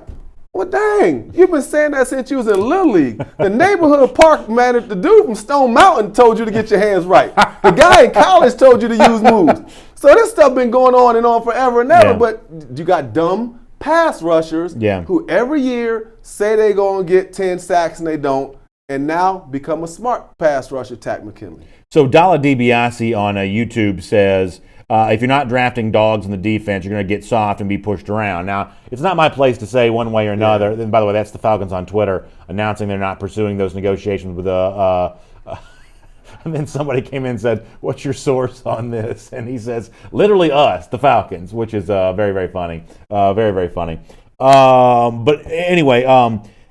Well, dang, you've been saying that since you was in Little League. The neighborhood park manager, the dude from Stone Mountain told you to get your hands right. The guy in college told you to use moves. So this stuff been going on and on forever and ever, but you got dumb pass rushers who every year say they going to get 10 sacks and they don't, and now become a smart pass rusher, Tack McKinley. So Dalla DiBiase on YouTube says, if you're not drafting dogs in the defense, you're going to get soft and be pushed around. Now, it's not my place to say one way or another. And by the way, that's the Falcons on Twitter announcing they're not pursuing those negotiations with and then somebody came in and said, "What's your source on this?" And he says, "Literally us, the Falcons," which is very, very funny. Very, very funny. But anyway,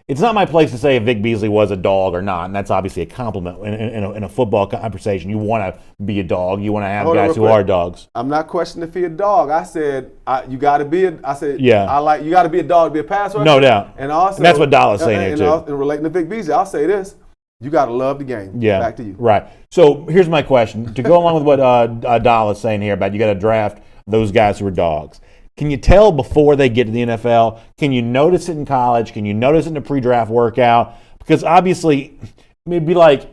it's not my place to say if Vic Beasley was a dog or not, and that's obviously a compliment in a football conversation. You want to be a dog. You want to have guys who are dogs. I'm not questioning if he's a dog. I said you got to be. You got to be a dog to be a pass rusher. No doubt. And also, and that's what Dalla's saying here too. And relating to Vic Beasley, I'll say this: you got to love the game. Yeah. Back to you. Right. So here's my question: to go along with what Dalla's saying here about you got to draft those guys who are dogs. Can you tell before they get to the NFL? Can you notice it in college? Can you notice it in a pre-draft workout? Because obviously, it'd be like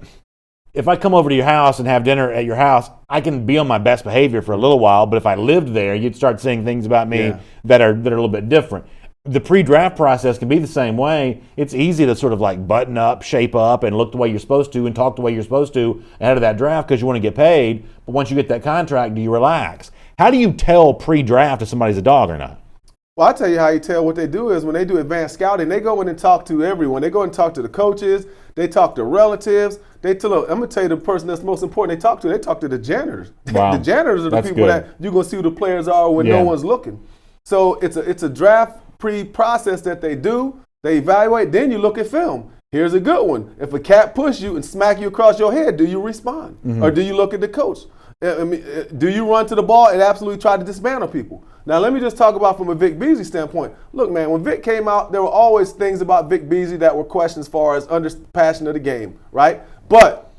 if I come over to your house and have dinner at your house, I can be on my best behavior for a little while. But if I lived there, you'd start seeing things about me that are a little bit different. The pre-draft process can be the same way. It's easy to sort of like button up, shape up, and look the way you're supposed to and talk the way you're supposed to ahead of that draft because you want to get paid. But once you get that contract, do you relax? How do you tell pre-draft if somebody's a dog or not? Well, I'll tell you how you tell. What they do is when they do advanced scouting, they go in and talk to everyone. They go and talk to the coaches. They talk to relatives. I'm going to tell you the person that's most important they talk to the janitors. Wow. The janitors are the people that you're going to see who the players are when no one's looking. So it's a draft pre-process that they do. They evaluate. Then you look at film. Here's a good one. If a cat pushes you and smack you across your head, do you respond? Or do you look at the coach? I mean, do you run to the ball and absolutely try to dismantle people? Now, let me just talk about from a Vic Beasley standpoint. Look, man, when Vic came out, there were always things about Vic Beasley that were questions as far as passion of the game, right? But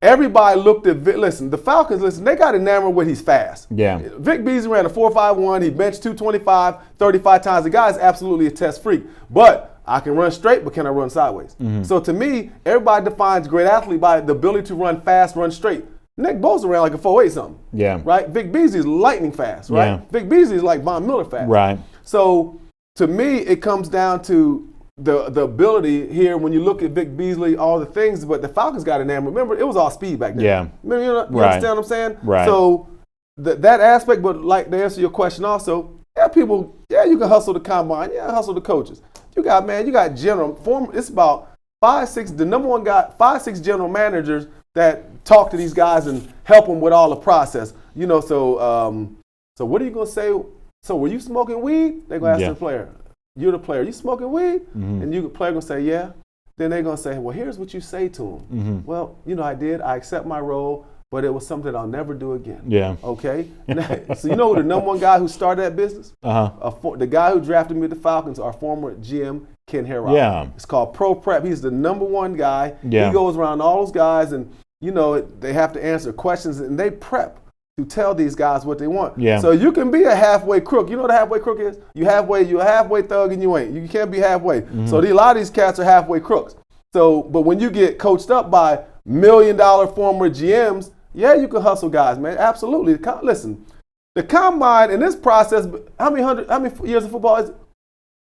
everybody looked at Vic. Listen, the Falcons, they got enamored with he's fast. Yeah. Vic Beasley ran a 4.51. He benched 225, 35 times. The guy's absolutely a test freak. But I can run straight, but can I run sideways? So to me, everybody defines great athlete by the ability to run fast, run straight. Nick Bosa ran like a 4.8 something. Yeah. Right? Vic Beasley is lightning fast, right? Yeah. Vic Beasley is like Von Miller fast. Right. So to me, it comes down to the ability here when you look at Vic Beasley, all the things, but the Falcons got enamored. Remember, it was all speed back then. Yeah. Remember, you understand what I'm saying? Right. So that aspect, but like to answer your question also, you can hustle the combine. Yeah, hustle the coaches. You got general, it's about 5-6, the number one guy, 5-6 general managers that talk to these guys and help them with all the process. So what are you going to say? So were you smoking weed? They're going to ask the player. You're the player. You smoking weed? And the player going to say, yeah. Then they're going to say, well, here's what you say to him. Well, I did. I accept my role, but it was something I'll never do again. Yeah. Okay? So you know the number one guy who started that business? The guy who drafted me to the Falcons, our former GM, Ken Harrod. Yeah. It's called Pro Prep. He's the number one guy. Yeah. He goes around all those guys and, they have to answer questions and they prep to tell these guys what they want. Yeah. So you can be a halfway crook. You know what a halfway crook is? You're a halfway thug and you ain't. You can't be halfway. So a lot of these cats are halfway crooks. So, but when you get coached up by $1 million former GMs, yeah, you can hustle guys, man. Absolutely. Listen, the combine in this process, how many years of football is it?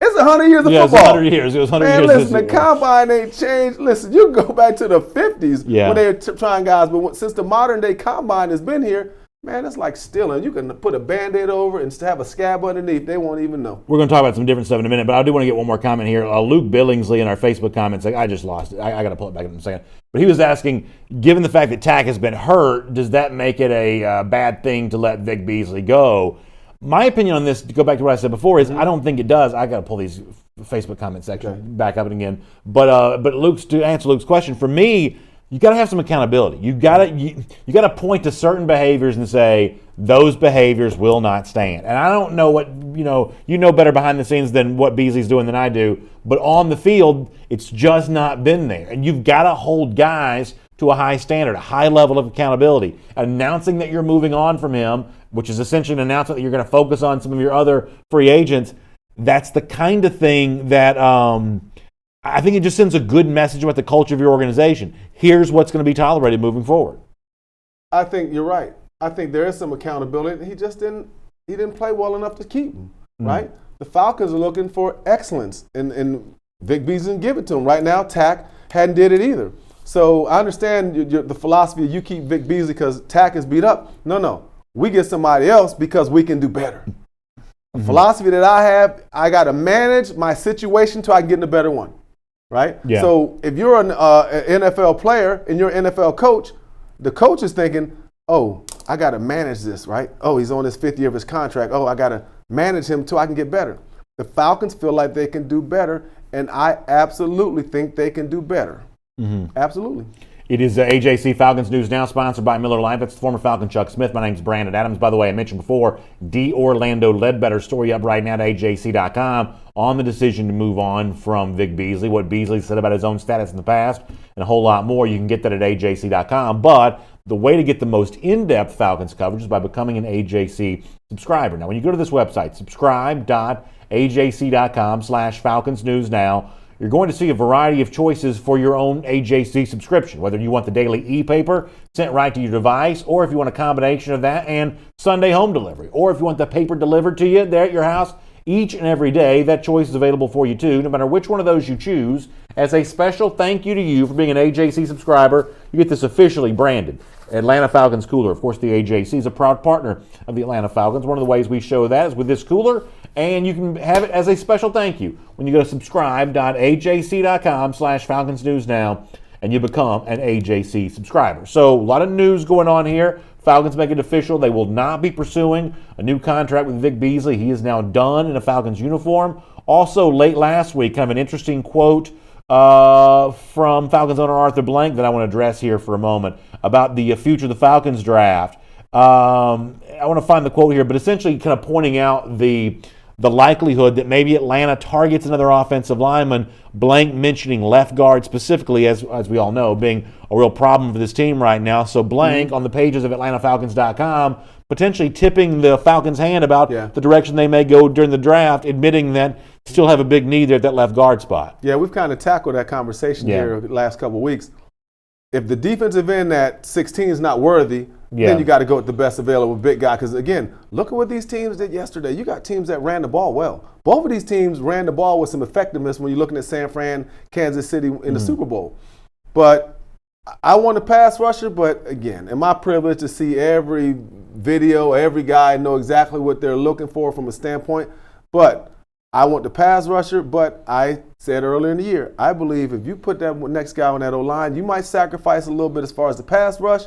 It's 100 years of football. It's 100 years. It was 100 years. Listen, the combine ain't changed. Listen, you can go back to the 50s when they were trying guys, but since the modern day combine has been here, man, it's like stealing. You can put a Band-Aid over and have a scab underneath. They won't even know. We're going to talk about some different stuff in a minute, but I do want to get one more comment here. Luke Billingsley in our Facebook comments, I just lost it. I got to pull it back in a second. But he was asking, given the fact that Tack has been hurt, does that make it a bad thing to let Vic Beasley go? My opinion on this, to go back to what I said before, is I don't think it does. I got to pull these Facebook comment section back up again. But to answer Luke's question, for me, you got to have some accountability. You got to point to certain behaviors and say those behaviors will not stand. And I don't know what you know better behind the scenes than what Beasley's doing than I do. But on the field, it's just not been there. And you've got to hold guys to a high standard, a high level of accountability. Announcing that you're moving on from him, which is essentially an announcement that you're going to focus on some of your other free agents. That's the kind of thing that I think it just sends a good message about the culture of your organization. Here's what's going to be tolerated moving forward. I think you're right. I think there is some accountability. He just didn't play well enough to keep him, right? The Falcons are looking for excellence, and Vic Beasley didn't give it to him. Right now, Tack hadn't did it either. So I understand the philosophy of you keep Vic Beasley because Tack is beat up. No. We get somebody else because we can do better. The philosophy that I have, I got to manage my situation till I can get in a better one, right? Yeah. So if you're an NFL player and you're an NFL coach, the coach is thinking, oh, I got to manage this, right? Oh, he's on his 5th year of his contract. Oh, I got to manage him till I can get better. The Falcons feel like they can do better, and I absolutely think they can do better. Absolutely. It is AJC Falcons News Now, sponsored by Miller Lite. That's the former Falcon Chuck Smith. My name's Brandon Adams. By the way, I mentioned before, D. Orlando Ledbetter story up right now at AJC.com on the decision to move on from Vic Beasley, what Beasley said about his own status in the past, and a whole lot more. You can get that at AJC.com. But the way to get the most in-depth Falcons coverage is by becoming an AJC subscriber. Now, when you go to this website, subscribe.ajc.com/Falcons News Now, you're going to see a variety of choices for your own AJC subscription, whether you want the daily e-paper sent right to your device, or if you want a combination of that and Sunday home delivery, or if you want the paper delivered to you there at your house each and every day. That choice is available for you too, no matter which one of those you choose. As a special thank you to you for being an AJC subscriber, you get this officially branded Atlanta Falcons cooler. Of course, the AJC is a proud partner of the Atlanta Falcons. One of the ways we show that is with this cooler, and you can have it as a special thank you when you go to subscribe.ajc.com/Falcons News Now, and you become an AJC subscriber. So a lot of news going on here. Falcons make it official. They will not be pursuing a new contract with Vic Beasley. He is now done in a Falcons uniform. Also, late last week, kind of an interesting quote from Falcons owner Arthur Blank that I want to address here for a moment about the future of the Falcons draft. I want to find the quote here, but essentially kind of pointing out the likelihood that maybe Atlanta targets another offensive lineman, Blank mentioning left guard specifically, as we all know, being a real problem for this team right now. So Blank on the pages of AtlantaFalcons.com potentially tipping the Falcons' hand about the direction they may go during the draft, admitting that still have a big need there at that left guard spot. Yeah, we've kind of tackled that conversation here the last couple of weeks. If the defensive end at 16 is not worthy, then you got to go with the best available big guy. Because, again, look at what these teams did yesterday. You got teams that ran the ball well. Both of these teams ran the ball with some effectiveness when you're looking at San Fran, Kansas City in the Super Bowl. But I want a pass rusher, but, again, am I privileged to see every video, every guy know exactly what they're looking for from a standpoint? But I want the pass rusher, but I said earlier in the year, I believe if you put that next guy on that O-line, you might sacrifice a little bit as far as the pass rush,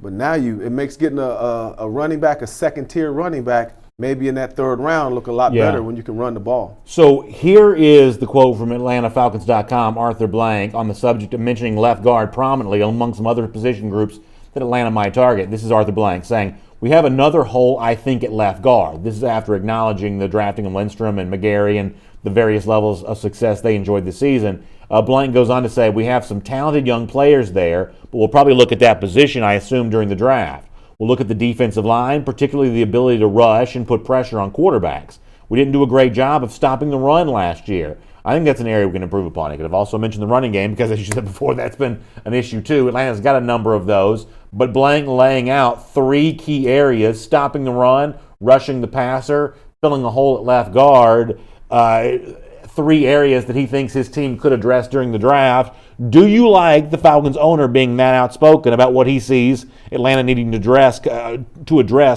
but now it makes getting a running back, a second-tier running back, maybe in that third round, look a lot better when you can run the ball. So here is the quote from AtlantaFalcons.com, Arthur Blank, on the subject of mentioning left guard prominently among some other position groups that Atlanta might target. This is Arthur Blank saying, "We have another hole, I think, at left guard." This is after acknowledging the drafting of Lindstrom and McGarry and the various levels of success they enjoyed this season. Blank goes on to say, "We have some talented young players there, but we'll probably look at that position, I assume, during the draft. We'll look at the defensive line, particularly the ability to rush and put pressure on quarterbacks. We didn't do a great job of stopping the run last year. I think that's an area we can improve upon." I could have also mentioned the running game because, as you said before, that's been an issue too. Atlanta's got a number of those. But Blank laying out 3 key areas: stopping the run, rushing the passer, filling a hole at left guard. 3 areas that he thinks his team could address during the draft. Do you like the Falcons owner being that outspoken about what he sees Atlanta needing to address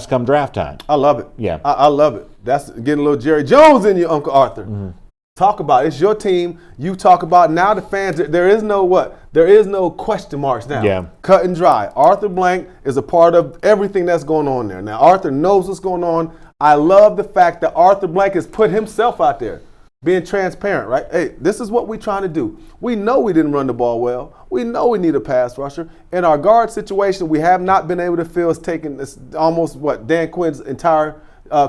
come draft time? I love it. Yeah. I love it. That's getting a little Jerry Jones in you, Uncle Arthur. Talk about it. It's your team. You talk about it. Now the fans, there is no what? There is no question marks now. Yeah. Cut and dry. Arthur Blank is a part of everything that's going on there. Now, Arthur knows what's going on. I love the fact that Arthur Blank has put himself out there, being transparent, right? Hey, this is what we're trying to do. We know we didn't run the ball well. We know we need a pass rusher. In our guard situation, we have not been able to fill. It's taken this almost, Dan Quinn's entire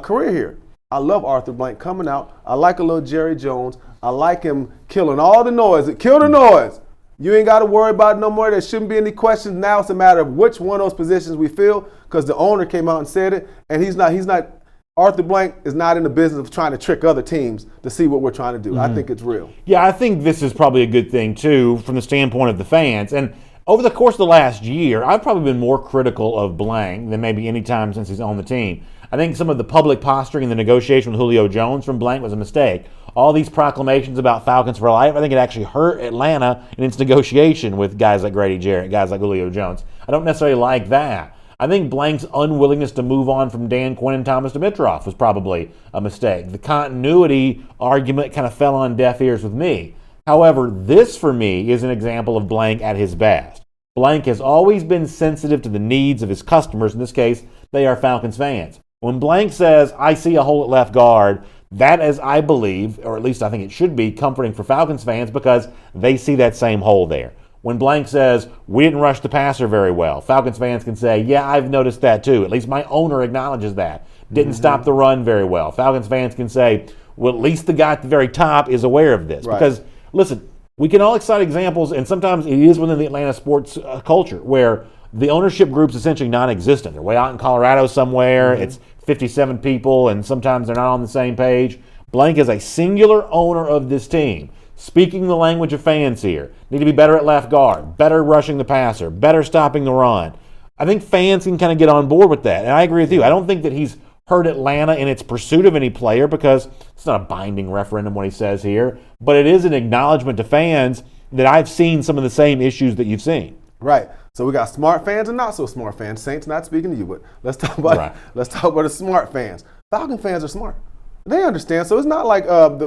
career here. I love Arthur Blank coming out. I like a little Jerry Jones. I like him killing all the noise. Kill the noise. You ain't got to worry about it no more. There shouldn't be any questions. Now it's a matter of which one of those positions we fill, because the owner came out and said it, and he's not. Arthur Blank is not in the business of trying to trick other teams to see what we're trying to do. I think it's real. Yeah, I think this is probably a good thing, too, from the standpoint of the fans. And over the course of the last year, I've probably been more critical of Blank than maybe any time since he's on the team. I think some of the public posturing in the negotiation with Julio Jones from Blank was a mistake. All these proclamations about Falcons for life, I think it actually hurt Atlanta in its negotiation with guys like Grady Jarrett, guys like Julio Jones. I don't necessarily like that. I think Blank's unwillingness to move on from Dan Quinn and Thomas Dimitroff was probably a mistake. The continuity argument kind of fell on deaf ears with me. However, this for me is an example of Blank at his best. Blank has always been sensitive to the needs of his customers. In this case, they are Falcons fans. When Blank says, I see a hole at left guard, that is, I believe, or at least I think it should be, comforting for Falcons fans because they see that same hole there. When Blank says, we didn't rush the passer very well, Falcons fans can say, yeah, I've noticed that too. At least my owner acknowledges that. Didn't stop the run very well. Falcons fans can say, well, at least the guy at the very top is aware of this. Right. Because, listen, we can all cite examples, and sometimes it is within the Atlanta sports culture, where the ownership group's essentially non-existent. They're way out in Colorado somewhere. It's 57 people, and sometimes they're not on the same page. Blank is a singular owner of this team. Speaking the language of fans here. Need to be better at left guard, better rushing the passer, better stopping the run. I think fans can kind of get on board with that. And I agree with you. I don't think that he's hurt Atlanta in its pursuit of any player, because it's not a binding referendum what he says here, but it is an acknowledgement to fans that I've seen some of the same issues that you've seen. Right. So we got smart fans and not so smart fans. Saints, not speaking to you, but let's talk about the smart fans. Falcon fans are smart. They understand. So it's not like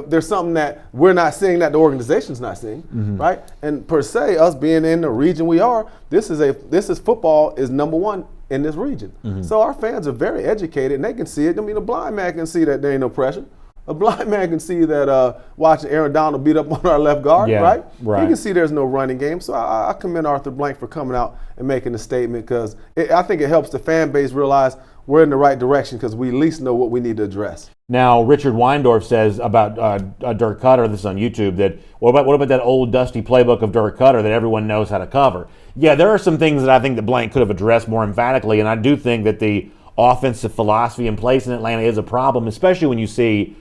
there's something that we're not seeing that the organization's not seeing, right? And per se, us being in the region we are, this is football is number one in this region. So our fans are very educated, and they can see it. I mean, a blind man can see that there ain't no pressure. A blind man can see that watching Aaron Donald beat up on our left guard, right? He can see there's no running game. So I commend Arthur Blank for coming out and making a statement, because I think it helps the fan base realize we're in the right direction, because we at least know what we need to address. Now, Richard Weindorf says about Dirk Cutter, this is on YouTube, that what about that old dusty playbook of Dirk Cutter that everyone knows how to cover? Yeah, there are some things that I think that Blank could have addressed more emphatically, and I do think that the offensive philosophy in place in Atlanta is a problem, especially when you see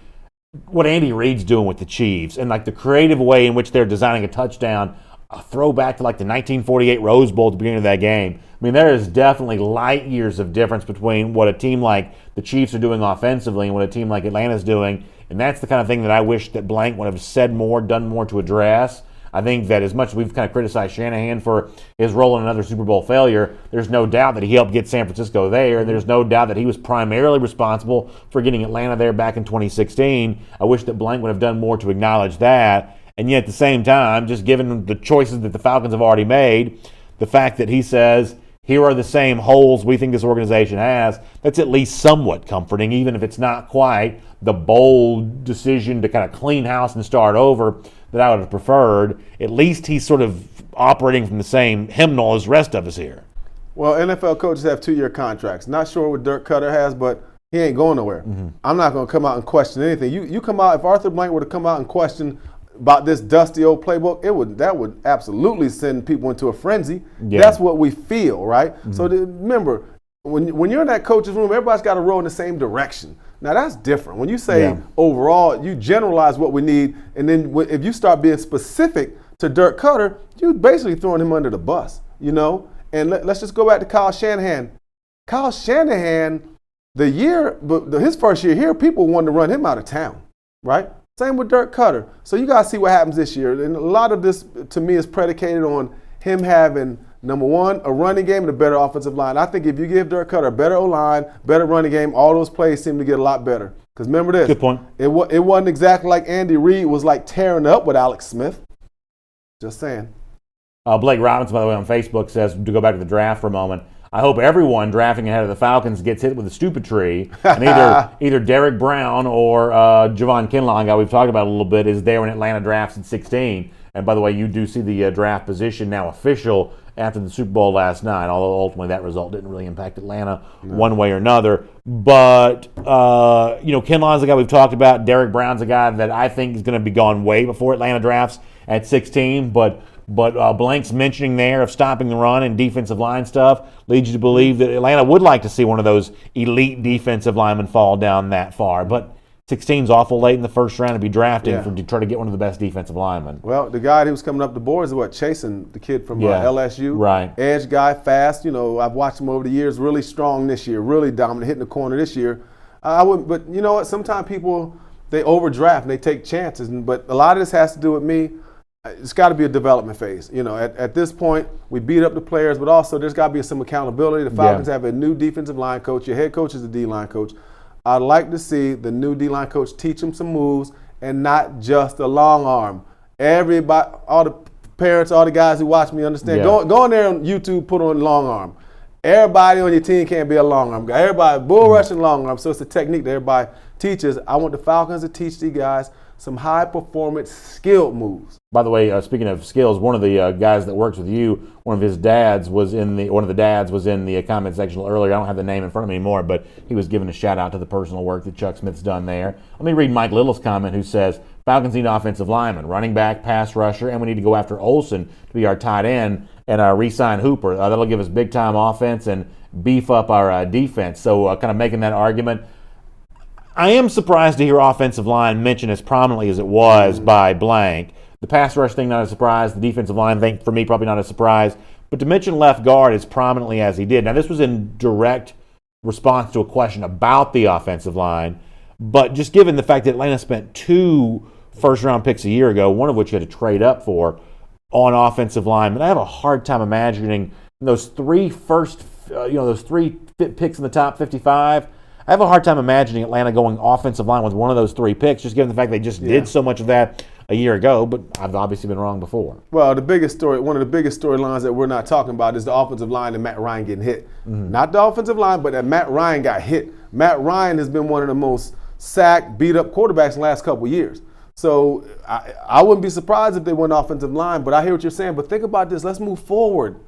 what Andy Reid's doing with the Chiefs and like the creative way in which they're designing a touchdown, a throwback to like the 1948 Rose Bowl at the beginning of that game. I mean, there is definitely light years of difference between what a team like the Chiefs are doing offensively and what a team like Atlanta's doing, and that's the kind of thing that I wish that Blank would have said more, done more to address. I think that as much as we've kind of criticized Shanahan for his role in another Super Bowl failure, there's no doubt that he helped get San Francisco there, and there's no doubt that he was primarily responsible for getting Atlanta there back in 2016. I wish that Blank would have done more to acknowledge that. And yet at the same time, just given the choices that the Falcons have already made, the fact that he says, here are the same holes we think this organization has, that's at least somewhat comforting, even if it's not quite the bold decision to kind of clean house and start over that I would have preferred. At least he's sort of operating from the same hymnal as the rest of us here. Well, NFL coaches have 2-year contracts. Not sure what Dirk Cutter has, but he ain't going nowhere. I'm not going to come out and question anything. You come out, if Arthur Blank were to come out and question about this dusty old playbook, that would absolutely send people into a frenzy. Yeah. That's what we feel, right? So remember, when you're in that coach's room, everybody's got to roll in the same direction. Now that's different. When you say overall, you generalize what we need, and then if you start being specific to Dirk Cutter, you're basically throwing him under the bus, you know? And let's just go back to Kyle Shanahan. Kyle Shanahan, his first year here, people wanted to run him out of town, right? Same with Dirk Cutter. So you got to see what happens this year. And a lot of this, to me, is predicated on him having Number one, a running game and a better offensive line. I think if you give Dirk Cutter a better O-line, better running game, all those plays seem to get a lot better. Because remember this. Good point. It wasn't exactly like Andy Reid was like tearing up with Alex Smith. Just saying. Blake Robinson, by the way, on Facebook says, to go back to the draft for a moment, I hope everyone drafting ahead of the Falcons gets hit with a stupid tree. And either Derek Brown or Javon Kinlaw, guy we've talked about a little bit, is there when Atlanta drafts at 16. And by the way, you do see the draft position now official after the Super Bowl last night, although ultimately that result didn't really impact Atlanta one way or another. But, Kinlaw's a guy we've talked about. Derek Brown's a guy that I think is going to be gone way before Atlanta drafts at 16. But Blank's mentioning there of stopping the run and defensive line stuff leads you to believe that Atlanta would like to see one of those elite defensive linemen fall down that far. But 16's awful late in the first round to be drafting to try to get one of the best defensive linemen. Well, the guy who was coming up the board is chasing the kid from LSU. Right. Edge guy, fast. I've watched him over the years, really strong this year, really dominant, hitting the corner this year. But you know what? Sometimes people, they overdraft and they take chances. But a lot of this has to do with me. It's got to be a development phase. At this point, we beat up the players, but also there's got to be some accountability. The Falcons have a new defensive line coach. Your head coach is the D-line coach. I'd like to see the new D-line coach teach them some moves and not just a long arm. Everybody, all the parents, all the guys who watch me understand. Yeah. Go on there on YouTube, put on long arm. Everybody on your team can't be a long arm guy. Everybody bull rushing long arm. So it's a technique that everybody teaches. I want the Falcons to teach these guys some high performance skilled moves. By the way, speaking of skills, one of the guys that works with you, one of the dads was in the comment section earlier. I don't have the name in front of me anymore, but he was giving a shout out to the personal work that Chuck Smith's done there. Let me read Mike Little's comment, who says, Falcons need offensive lineman, running back, pass rusher, and we need to go after Olsen to be our tight end and re-sign Hooper. That'll give us big time offense and beef up our defense. So kind of making that argument. I am surprised to hear offensive line mentioned as prominently as it was by Blank. The pass rush thing, not a surprise. The defensive line thing, for me, probably not a surprise. But to mention left guard as prominently as he did. Now, this was in direct response to a question about the offensive line. But just given the fact that Atlanta spent 2 first-round picks a year ago, one of which you had to trade up for, on offensive line, and I have a hard time imagining those 3 picks in the top 55. I have a hard time imagining Atlanta going offensive line with one of those 3 picks, just given the fact they just did so much of that a year ago, but I've obviously been wrong before. Well, one of the biggest storylines that we're not talking about is the offensive line and Matt Ryan getting hit. Not the offensive line, but that Matt Ryan got hit. Matt Ryan has been one of the most sacked, beat-up quarterbacks in the last couple of years. So I wouldn't be surprised if they went offensive line, but I hear what you're saying. But think about this. Let's move forward.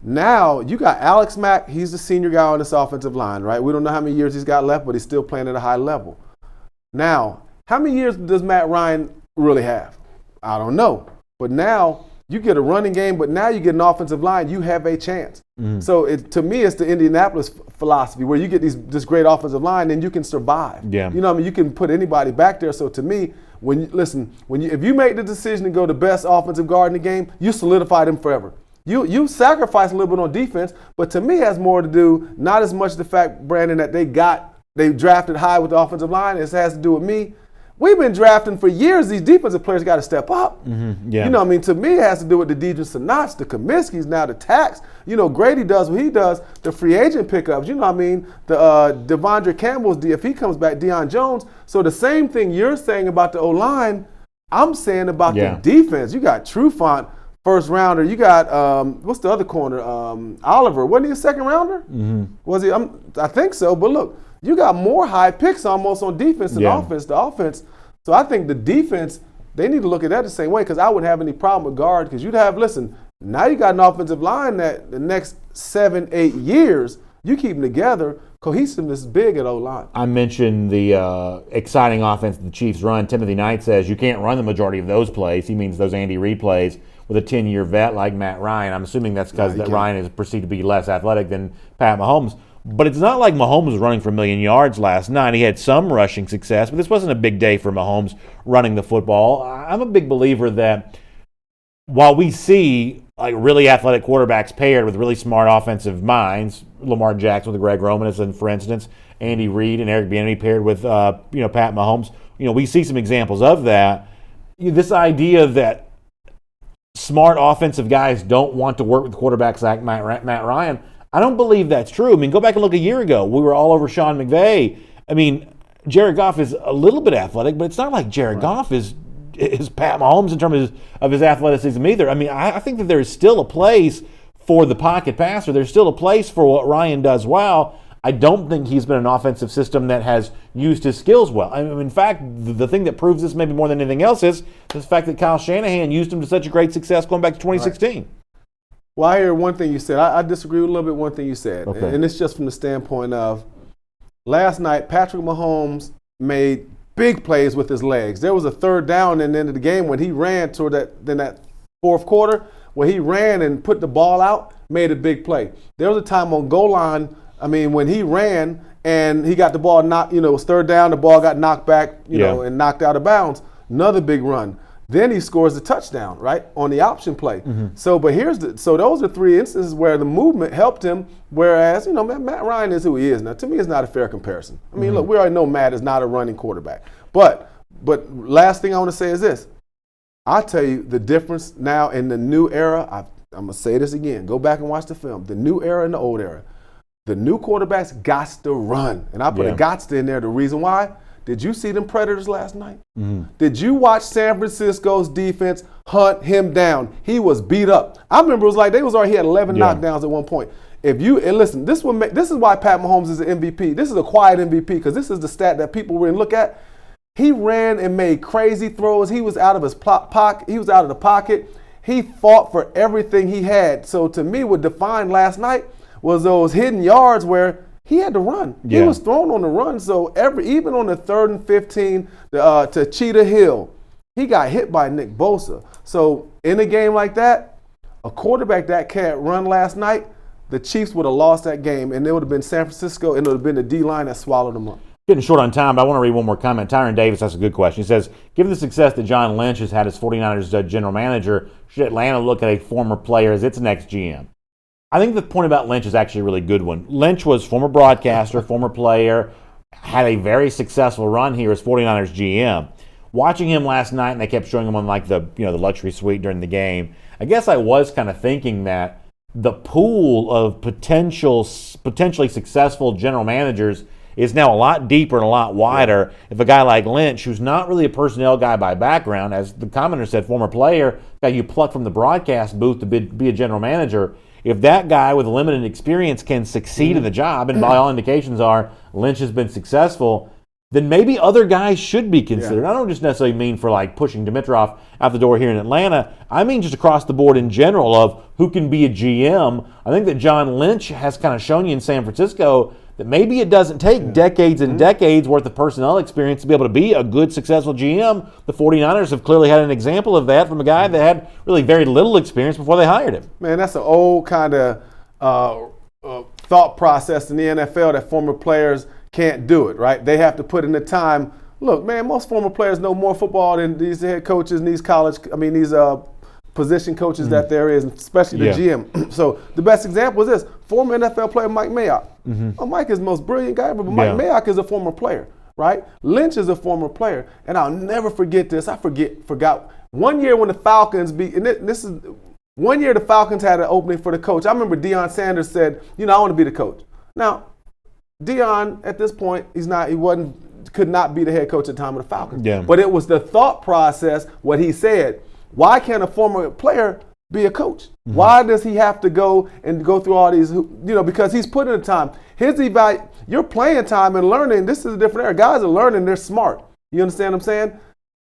Now, you got Alex Mack. He's the senior guy on this offensive line, right? We don't know how many years he's got left, but he's still playing at a high level. Now, how many years does Matt Ryan really have? I don't know. But now you get a running game, but now you get an offensive line, you have a chance. So to me, it's the Indianapolis philosophy where you get this great offensive line and you can survive. Yeah. You can put anybody back there. So to me, if you make the decision to go the best offensive guard in the game, you solidify them forever. You sacrifice a little bit on defense, but to me it has more to do, not as much the fact, Brandon, that they drafted high with the offensive line. It has to do with me. We've been drafting for years. These defensive players got to step up. To me, it has to do with the Deidre Sanats, the Comiskys, now the tax. Grady does what he does, the free agent pickups. The Devondre Campbell's, if he comes back, Deion Jones. So the same thing you're saying about the O-line, I'm saying about the defense. You got Trufant, first rounder. You got, what's the other corner? Oliver. Wasn't he a second rounder? Was he? I think so. But look, you got more high picks almost on defense than offense. The offense. So I think the defense, they need to look at that the same way, because I wouldn't have any problem with guard, because now you got an offensive line that the next 7-8 years, you keep them together. Cohesiveness is big at O-line. I mentioned the exciting offense the Chiefs run. Timothy Knight says you can't run the majority of those plays. He means those Andy Reid plays with a 10-year vet like Matt Ryan. I'm assuming that's because Ryan is perceived to be less athletic than Pat Mahomes. But it's not like Mahomes was running for 1 million yards last night. He had some rushing success, but this wasn't a big day for Mahomes running the football. I'm a big believer that while we see really athletic quarterbacks paired with really smart offensive minds, Lamar Jackson with Greg Roman, for instance, Andy Reid and Eric Bieniemy paired with Pat Mahomes, we see some examples of that. This idea that smart offensive guys don't want to work with quarterbacks like Matt Ryan. I don't believe that's true. I mean, go back and look a year ago. We were all over Sean McVay. I mean, Jared Goff is a little bit athletic, but it's not like Jared Goff is Pat Mahomes in terms of his athleticism either. I mean, I think that there is still a place for the pocket passer. There's still a place for what Ryan does well. I don't think he's been an offensive system that has used his skills well. I mean, in fact, the thing that proves this maybe more than anything else is the fact that Kyle Shanahan used him to such a great success going back to 2016. Right. Well, I hear one thing you said. I disagree with a little bit one thing you said. Okay. And it's just from the standpoint of last night, Patrick Mahomes made big plays with his legs. There was a third down in the end of the game when he ran toward that fourth quarter, where he ran and put the ball out, made a big play. There was a time on goal line, when he ran and he got the ball knocked, it was third down, the ball got knocked back, and knocked out of bounds. Another big run. Then he scores the touchdown, right, on the option play. Mm-hmm. So those are three instances where the movement helped him, whereas, Matt Ryan is who he is. Now, to me, it's not a fair comparison. I mean, look, we already know Matt is not a running quarterback. But last thing I want to say is this. I'll tell you the difference now in the new era. I'm going to say this again. Go back and watch the film. The new era and the old era. The new quarterbacks gots to run. And I put a gots in there. The reason why? Did you see them Predators last night? Mm-hmm. Did you watch San Francisco's defense hunt him down? He was beat up. I remember it was like he had 11 knockdowns at one point. And listen, this is why Pat Mahomes is an MVP. This is a quiet MVP because this is the stat that people really look at. He ran and made crazy throws. He was out of his pocket. He was out of the pocket. He fought for everything he had. So to me, what defined last night was those hidden yards where he had to run. Yeah. He was thrown on the run. So even on the 3rd and 15 to Cheetah Hill, he got hit by Nick Bosa. So in a game like that, a quarterback that can't run last night, the Chiefs would have lost that game, and it would have been San Francisco, and it would have been the D-line that swallowed them up. Getting short on time, but I want to read one more comment. Tyron Davis asks a good question. He says, given the success that John Lynch has had as 49ers general manager, should Atlanta look at a former player as its next GM? I think the point about Lynch is actually a really good one. Lynch was former broadcaster, former player, had a very successful run here as 49ers GM. Watching him last night, and they kept showing him on the luxury suite during the game, I guess I was kind of thinking that the pool of potentially successful general managers is now a lot deeper and a lot wider. If a guy like Lynch, who's not really a personnel guy by background, as the commenter said, former player, guy you pluck from the broadcast booth to be a general manager, if that guy with limited experience can succeed in the job, and by all indications are Lynch has been successful, then maybe other guys should be considered. Yeah. I don't just necessarily mean for pushing Dimitroff out the door here in Atlanta. I mean just across the board in general of who can be a GM. I think that John Lynch has kind of shown you in San Francisco that maybe it doesn't take decades and decades worth of personnel experience to be able to be a good, successful GM. The 49ers have clearly had an example of that from a guy that had really very little experience before they hired him. Man, that's an old kind of thought process in the NFL that former players can't do it, right? They have to put in the time. Look, man, most former players know more football than these head coaches and these position coaches that there is, especially the GM. So the best example is this, former NFL player Mike Mayock. Mike is the most brilliant guy ever, but Mike Mayock is a former player, right? Lynch is a former player. And I'll never forget this. I forgot one year when the Falcons one year the Falcons had an opening for the coach. I remember Deion Sanders said, I want to be the coach. Now, Deion, at this point, could not be the head coach at the time of the Falcons. Yeah. But it was the thought process, what he said. Why can't a former player be a coach? Mm-hmm. Why does he have to go through all these, because he's put in the time. Your playing time and learning, this is a different era. Guys are learning, they're smart. You understand what I'm saying?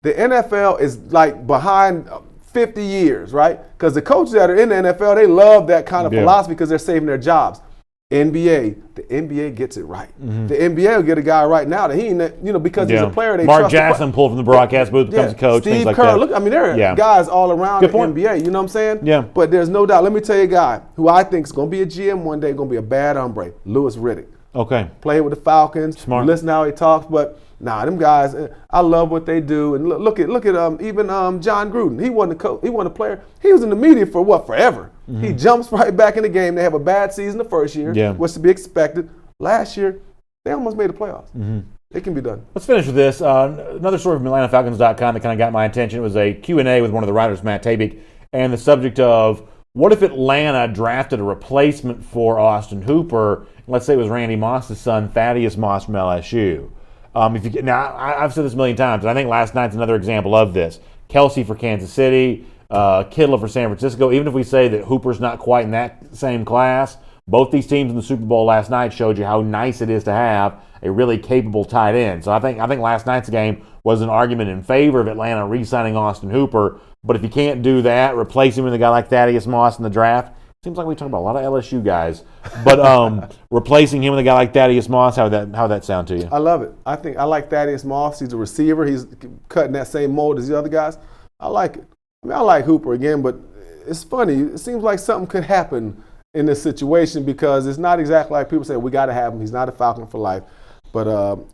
The NFL is behind 50 years, right? Because the coaches that are in the NFL, they love that kind of philosophy because they're saving their jobs. The NBA gets it right. Mm-hmm. The NBA will get a guy right now that he ain't, because he's a player. They Mark Jackson pulled from the broadcast booth, becomes a coach, Steve things like Kerr. that. Look, there are guys all around the NBA. You know what I'm saying? Yeah. But there's no doubt. Let me tell you a guy who I think is going to be a GM one day, going to be a bad hombre, Louis Riddick. Okay. Played with the Falcons. Smart. Listen to how he talks, but them guys, I love what they do. And look at even John Gruden. He wasn't a coach. He wasn't a player. He was in the media for forever. Mm-hmm. He jumps right back in the game. They have a bad season the first year, what's to be expected. Last year, they almost made the playoffs. Mm-hmm. It can be done. Let's finish with this. Another story from AtlantaFalcons.com that kind of got my attention. It was a Q&A with one of the writers, Matt Tabik, and the subject of what if Atlanta drafted a replacement for Austin Hooper? Let's say it was Randy Moss's son, Thaddeus Moss from LSU. I've said this a million times, and I think last night's another example of this. Kelsey for Kansas City, Kittle for San Francisco. Even if we say that Hooper's not quite in that same class, both these teams in the Super Bowl last night showed you how nice it is to have a really capable tight end. So I think last night's game was an argument in favor of Atlanta re-signing Austin Hooper. But if you can't do that, replace him with a guy like Thaddeus Moss in the draft. Seems like we talk about a lot of LSU guys, but replacing him with a guy like Thaddeus Moss, how that sound to you? I love it. I like Thaddeus Moss. He's a receiver. He's cutting that same mold as the other guys. I like it. I mean, I like Hooper again, but it's funny. It seems like something could happen in this situation because it's not exactly like people say we got to have him. He's not a Falcon for life. But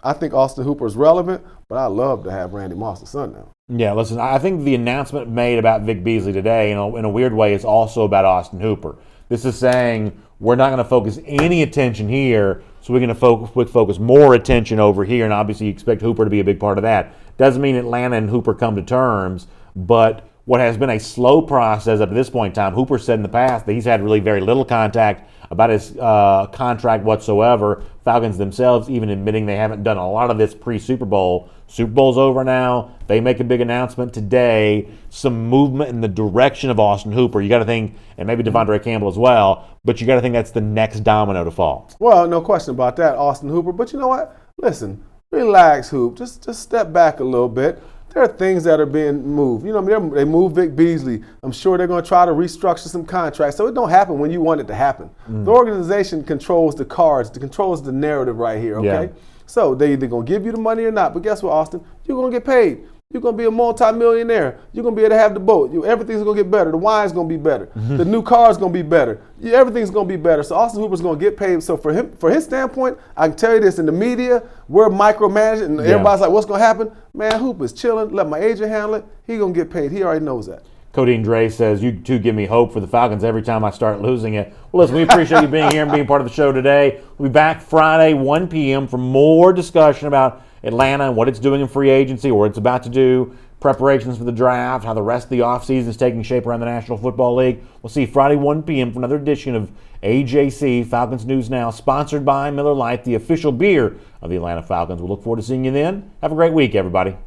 I think Austin Hooper is relevant, but I love to have Randy Moss's son now. Yeah, listen, I think the announcement made about Vic Beasley today, in a weird way, is also about Austin Hooper. This is saying we're not going to focus any attention here, so we're going to focus more attention over here, and obviously you expect Hooper to be a big part of that. Doesn't mean Atlanta and Hooper come to terms, but what has been a slow process up to this point in time, Hooper said in the past that he's had really very little contact about his contract whatsoever. Falcons themselves even admitting they haven't done a lot of this pre-Super Bowl. Super Bowl's over now. They make a big announcement today. Some movement in the direction of Austin Hooper. You got to think, and maybe Devondre Campbell as well, but you got to think that's the next domino to fall. Well, no question about that, Austin Hooper. But you know what? Listen, relax, Hoop. Just step back a little bit. There are things that are being moved. You know, they moved Vic Beasley. I'm sure they're going to try to restructure some contracts. So it don't happen when you want it to happen. The organization controls the cards, controls the narrative right here, okay? Yeah. So they either going to give you the money or not. But guess what, Austin? You're going to get paid. You're going to be a multi-millionaire. You're going to be able to have the boat. Everything's going to get better. The wine's going to be better. The new car's going to be better. Everything's going to be better. So Austin Hooper's going to get paid. So for his standpoint, I can tell you this, in the media, we're micromanaging, and everybody's like, what's going to happen? Man, Hooper's chilling. Let my agent handle it. He's going to get paid. He already knows that. Codeine Dre says, you two give me hope for the Falcons every time I start losing it. Well, listen, we appreciate you being here and being part of the show today. We'll be back Friday, 1 p.m. for more discussion about Atlanta and what it's doing in free agency, or what it's about to do, preparations for the draft, how the rest of the offseason is taking shape around the National Football League. We'll see you Friday, 1 p.m. for another edition of AJC, Falcons News Now, sponsored by Miller Lite, the official beer of the Atlanta Falcons. We'll look forward to seeing you then. Have a great week, everybody.